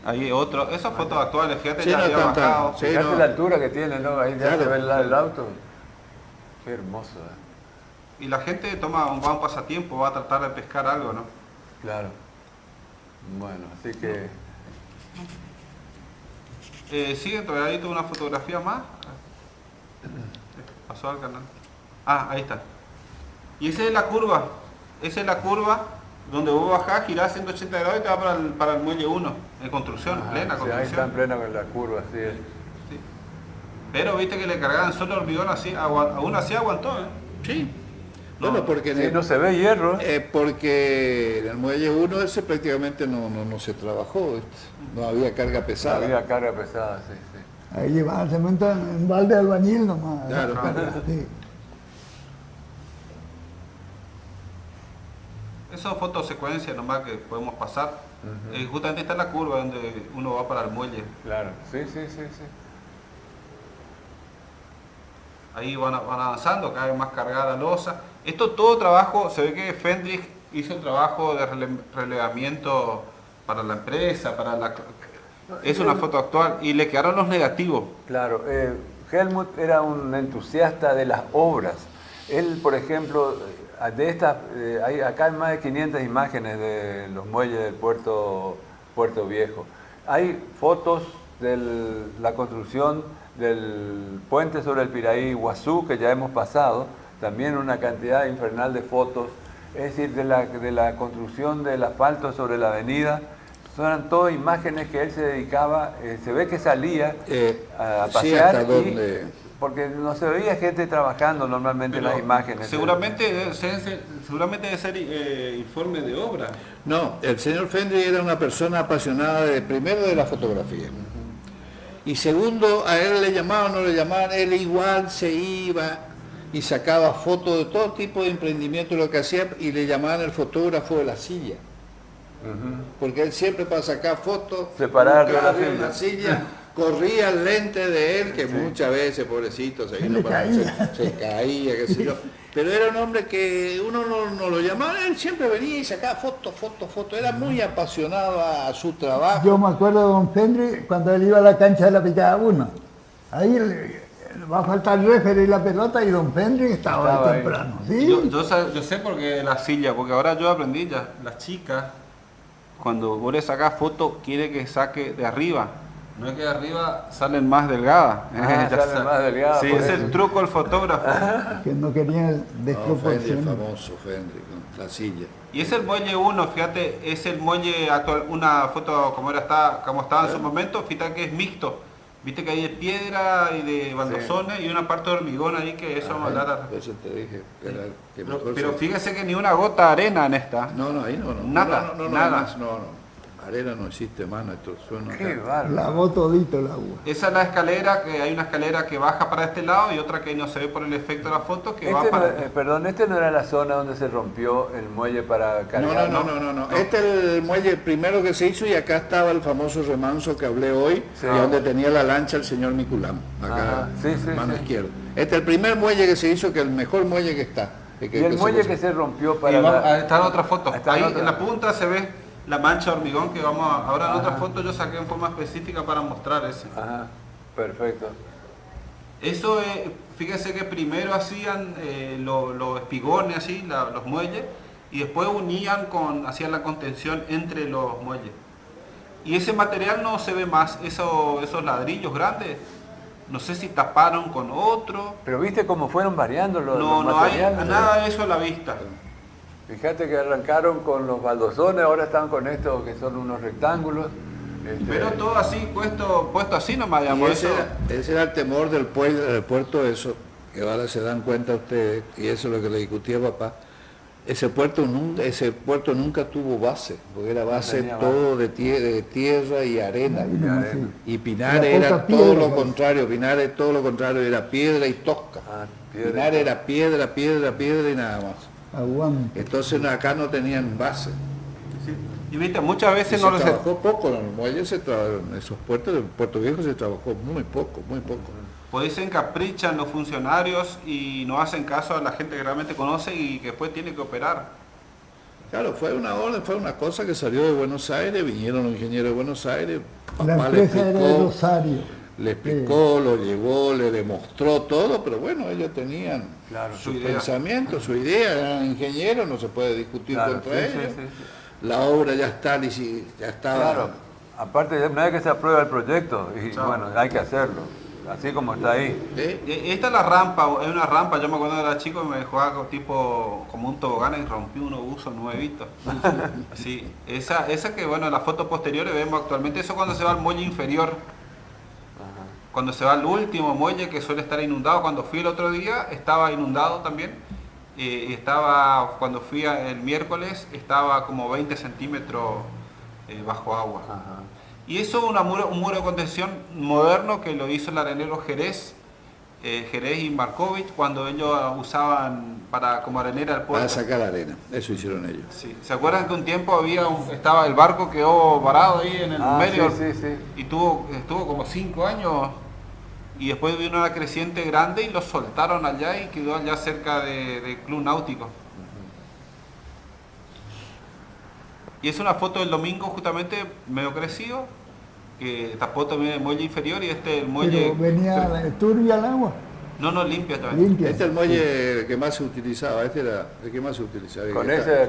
Ahí otro. Esas fotos actuales, fíjate, Sí, ya no había están tan- bajado. sí. Fíjate no. la altura que tiene, ¿no? Ahí ya Claro. se ve el auto. Qué hermoso, ¿eh? Y la gente va a un pasatiempo, va a tratar de pescar algo, ¿no? Claro. Bueno, así que... Sigue, todavía hay una fotografía más. Pasó al canal. Ah, ahí está. Y esa es la curva. Esa es la curva donde vos bajás, girás 180 grados y te va para el muelle 1, en construcción, Ajá, plena sí, construcción. ahí está en plena con la curva, sí. Sí. Pero viste que le cargaban solo hormigón así, aún así aguantó, ¿eh? Sí. No, Bueno, porque Sí, no se ve hierro. porque en el muelle 1 ese prácticamente no se trabajó, no había carga pesada. Había carga pesada, sí, sí. Ahí llevaban cemento en balde de albañil nomás. Claro. Sí. Esa fotosecuencia nomás que podemos pasar. Justamente está la curva donde uno va para el muelle. Claro, sí, sí, sí, sí. Ahí van avanzando, cada vez más cargada la losa. Esto todo trabajo, se ve que Fendrich hizo un trabajo de relevamiento para la empresa, es una foto actual, y le quedaron los negativos. Claro, Helmut era un entusiasta de las obras. Él, por ejemplo, acá hay más de 500 imágenes de los muelles del Puerto Viejo. Hay fotos de la construcción del puente sobre el Piraí Iguazú, que ya hemos pasado, también una cantidad infernal de fotos, es decir, de la construcción del asfalto sobre la avenida. Eran todas imágenes que él se dedicaba, se ve que salía a sí, pasear, hasta donde... porque no se veía gente trabajando normalmente en las imágenes. Seguramente debe ser informe de obra. No, el señor Fendrich era una persona apasionada primero de la fotografía. Y segundo, a él le llamaban o no le llamaban, él igual se iba y sacaba fotos de todo tipo de emprendimiento, lo que hacía, y le llamaban el fotógrafo de la silla. Porque él siempre para sacar fotos, Separar de buscaba la en la silla, corría el lente de él, que muchas veces, pobrecito, se caía, qué sé yo. Pero era un hombre que uno no lo llamaba, él siempre venía y sacaba fotos. Era muy apasionado a su trabajo. Yo me acuerdo de don Fendri cuando él iba a la cancha de la Picada 1. Ahí va a faltar el referee y la pelota y don Fendri estaba ahí temprano. ¿Sí? Yo sé por qué la silla, porque ahora yo aprendí ya, las chicas, cuando vos le sacás foto, quiere que saque de arriba. No es que de arriba salen más delgadas. Salen más delgadas. Sí, es el truco del fotógrafo. Que no quería desproporción. Famoso Fendri, con la silla. Y es el muelle 1, fíjate, es el muelle actual, una foto como estaba en su momento, fíjate que es mixto. Viste que hay de piedra y de baldosones y una parte de hormigón ahí que eso vamos a hablar. Eso te dije. Pero fíjese que ni una gota de arena en esta. No, ahí no. Nada, nada. No. Arena no existe más, nuestro suelo. Qué bárbaro. Lavó todito el agua. Esa es la escalera, que hay una escalera que baja para este lado y otra que no se ve por el efecto de la foto que va para... Perdón, ¿este no era la zona donde se rompió el muelle para cargar? No. Este es el muelle primero que se hizo y acá estaba el famoso remanso que hablé hoy, y donde tenía la lancha el señor Miculam, acá, mano izquierda. Este es el primer muelle que se hizo, que es el mejor muelle que está. Y el muelle que se rompió para... Está en otra foto. Ahí en la punta se ve la mancha de hormigón que vamos a... Ahora en otra foto yo saqué en forma específica para mostrar ese. Ajá, perfecto. Eso, fíjese que primero hacían los espigones así, los muelles, y después hacían la contención entre los muelles. Y ese material no se ve más, esos ladrillos grandes, no sé si taparon con otro. Pero viste cómo fueron variando los No hay materiales. nada de eso a la vista. Fíjate que arrancaron con los baldosones, ahora están con estos que son unos rectángulos. Pero todo así, puesto así nomás, Y digamos. ese era el temor del puerto, eso, que ahora se dan cuenta ustedes, y eso es lo que le discutía papá. Ese puerto nunca tuvo base, porque era base todo de tierra y arena. Y Pinares era todo lo contrario, era piedra y tosca. Pinares era piedra y nada más. Aguante. Entonces acá no tenían base. Sí. Y viste, muchas veces se trabajó poco en los muelles, en esos puertos, en Puerto Viejo se trabajó muy poco. Pues se encaprichan los funcionarios y no hacen caso a la gente que realmente conoce y que después tiene que operar. Claro, fue una orden, fue una cosa que salió de Buenos Aires, vinieron los ingenieros de Buenos Aires, papá le explicó, lo llevó, le demostró todo, pero bueno, ellos tenían su pensamiento, su idea, eran ingenieros, no se puede discutir contra ellos. La obra ya está, ya estaba. Claro, aparte una vez que se aprueba el proyecto, y bueno, hay que hacerlo, así como está ahí. Esta es la rampa, es una rampa, yo me acuerdo de era chico y me jugaba como un tobogán y rompí unos buzos nuevitos. Sí, esa que bueno, en las fotos posteriores vemos actualmente, eso cuando se va al muelle inferior. Cuando se va al último muelle que suele estar inundado, cuando fui el otro día estaba inundado también, cuando fui el miércoles estaba como 20 centímetros bajo agua. Y eso es un muro de contención moderno que lo hizo el arenero Jerez y Markovich cuando ellos usaban como arenera el puerto. Para sacar arena, eso hicieron ellos. Sí. ¿Se acuerdan que un tiempo estaba el barco quedó varado ahí en el medio? Sí. Y estuvo como 5 años y después vino una creciente grande y lo soltaron allá y quedó allá cerca del club náutico. Y es una foto del domingo justamente medio crecido, que tapó también el muelle inferior y el muelle... ¿Pero venía turbia el agua? No, limpia también. Este es el muelle que más se utilizaba, este era el que más se utilizaba.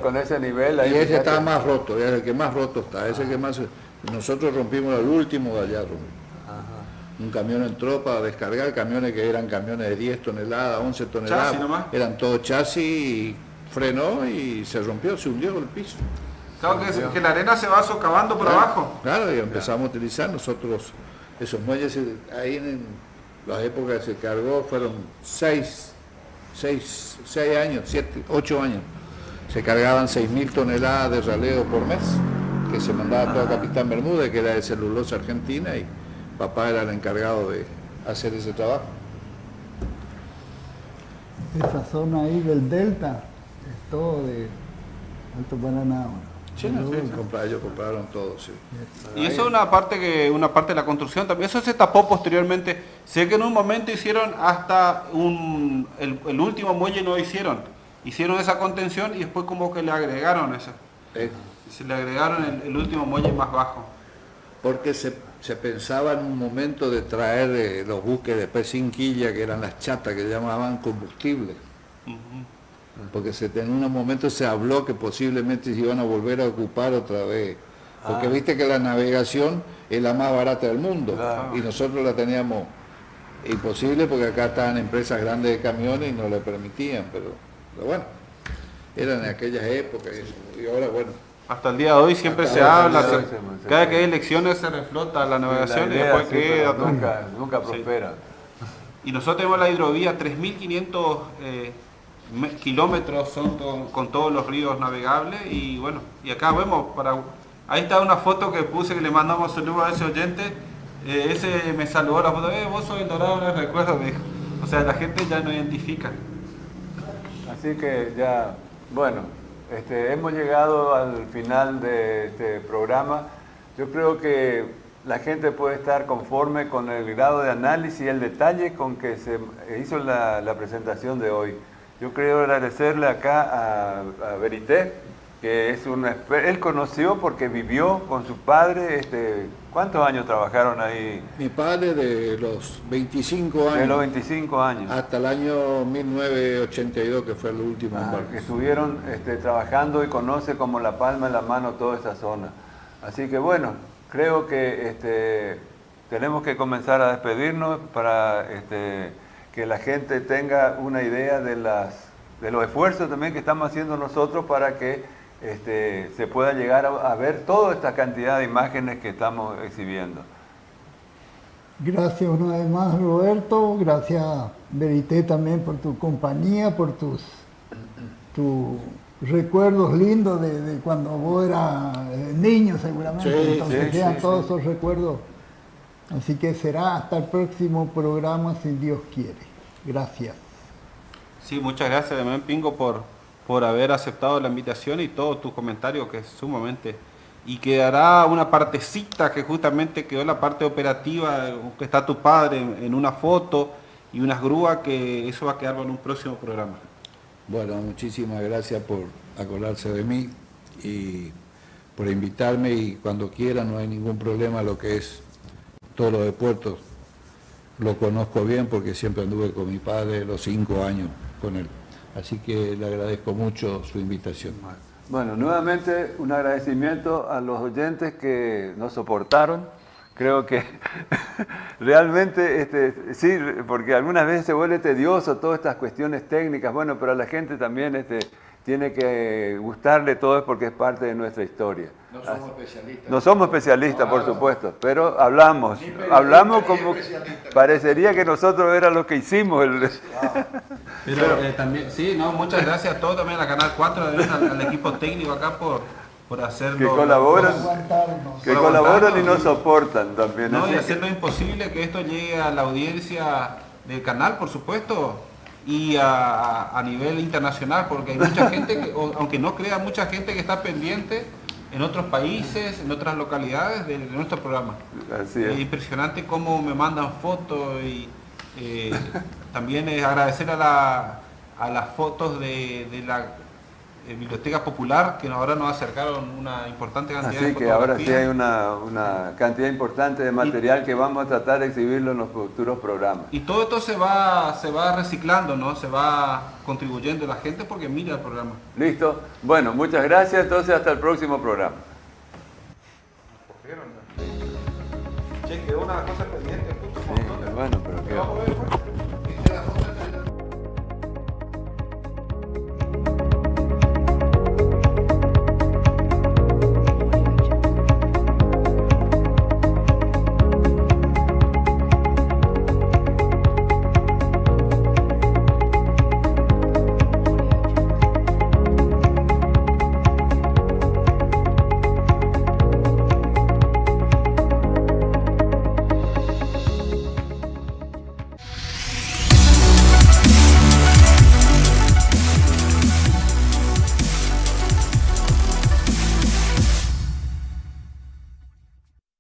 Con ese nivel ahí. Y ese estaba más roto, era el que más roto está, ese que más... Nosotros rompimos el último de allá, un camión entró para descargar, camiones que eran camiones de 10 toneladas, 11 toneladas, eran todos chasis, y frenó y se rompió, se hundió el piso. Claro que la arena se va socavando por abajo. Claro, y empezamos a utilizar nosotros esos muelles, ahí en las épocas que se cargó, fueron 6 años, 7, 8 años. Se cargaban 6.000 toneladas de raleo por mes, que se mandaba todo a Capitán Bermúdez, que era de celulosa argentina, y papá era el encargado de hacer ese trabajo. Esa zona ahí del delta es todo de Alto Paraná ahora. Ellos compraron todo, sí. Y eso es una parte de la construcción también. Eso se tapó posteriormente. Sé que en un momento hicieron hasta el último muelle no hicieron. Hicieron esa contención y después como que le agregaron eso. Se le agregaron el último muelle más bajo. Porque se pensaba en un momento de traer los buques de pez sin quilla, que eran las chatas que llamaban combustible. Porque en un momento se habló que posiblemente se iban a volver a ocupar otra vez. Porque viste que la navegación es la más barata del mundo. Claro. Y nosotros la teníamos imposible porque acá estaban empresas grandes de camiones y no le permitían. Pero bueno, eran en aquellas épocas y ahora bueno. Hasta el día de hoy siempre Hasta se ahora habla, se cada que hay elecciones se reflota la navegación La y idea, después sí, queda... pero nunca prospera. Y nosotros tenemos la hidrovía, 3.500 kilómetros son con todos los ríos navegables y bueno, y acá vemos, ahí está una foto que puse que le mandamos saludos a ese oyente, ese me saludó la foto, vos sos el Dorado, no recuerdo, me dijo. O sea, la gente ya no identifica. Así que ya, bueno, hemos llegado al final de este programa. Yo creo que la gente puede estar conforme con el grado de análisis y el detalle con que se hizo la presentación de hoy. Yo quiero agradecerle acá a Verité, que es él conoció porque vivió con su padre. ¿Cuántos años trabajaron ahí? Mi padre de los 25 años. De los 25 años. Hasta el año 1982, que fue el último embarque. Que estuvieron trabajando y conoce como la palma de la mano toda esa zona. Así que bueno, creo que tenemos que comenzar a despedirnos para que la gente tenga una idea de los esfuerzos también que estamos haciendo nosotros para que se pueda llegar a ver toda esta cantidad de imágenes que estamos exhibiendo. Gracias una vez más, Roberto. Gracias, Verité, también por tu compañía, por tus recuerdos lindos de cuando vos eras niño, seguramente. Sí, entonces quedan todos esos recuerdos. Así que será hasta el próximo programa, si Dios quiere. Gracias. Sí, muchas gracias también, Pingo, por haber aceptado la invitación y todos tus comentarios, que es sumamente... Y quedará una partecita que justamente quedó la parte operativa, que está tu padre en una foto y unas grúas, que eso va a quedar en un próximo programa. Bueno, muchísimas gracias por acordarse de mí y por invitarme, y cuando quieran, no hay ningún problema. Lo que es todo lo de puertos lo conozco bien porque siempre anduve con mi padre los 5 años con él. Así que le agradezco mucho su invitación. Bueno, nuevamente un agradecimiento a los oyentes que nos soportaron. Creo que realmente, sí, porque algunas veces se vuelve tedioso todas estas cuestiones técnicas, bueno, pero a la gente también tiene que gustarle todo porque es parte de nuestra historia. No somos especialistas. No somos especialistas, por supuesto, pero hablamos como parecería que nosotros era lo que hicimos. Pero también, sí, no, muchas gracias a todos, también a Canal 4, al equipo técnico acá por hacerlo. Que colaboran y nos soportan también. No, y hacer lo imposible que esto llegue a la audiencia del canal, por supuesto, y a nivel internacional, porque hay mucha gente, aunque no crea, mucha gente que está pendiente en otros países, en otras localidades de nuestro programa. Así es. Es impresionante cómo me mandan fotos y también es agradecer a las fotos de la Biblioteca Popular, que ahora nos acercaron una importante cantidad de Así que fotografías. ahora sí hay una cantidad importante de material que vamos a tratar de exhibirlo en los futuros programas. Y todo esto se va reciclando, ¿no? Se va contribuyendo la gente porque mira el programa. ¿Listo? Bueno, muchas gracias. Entonces, hasta el próximo programa. Che, quedó una cosa pendiente. Sí, bueno, pero qué... Vamos a ver, pues.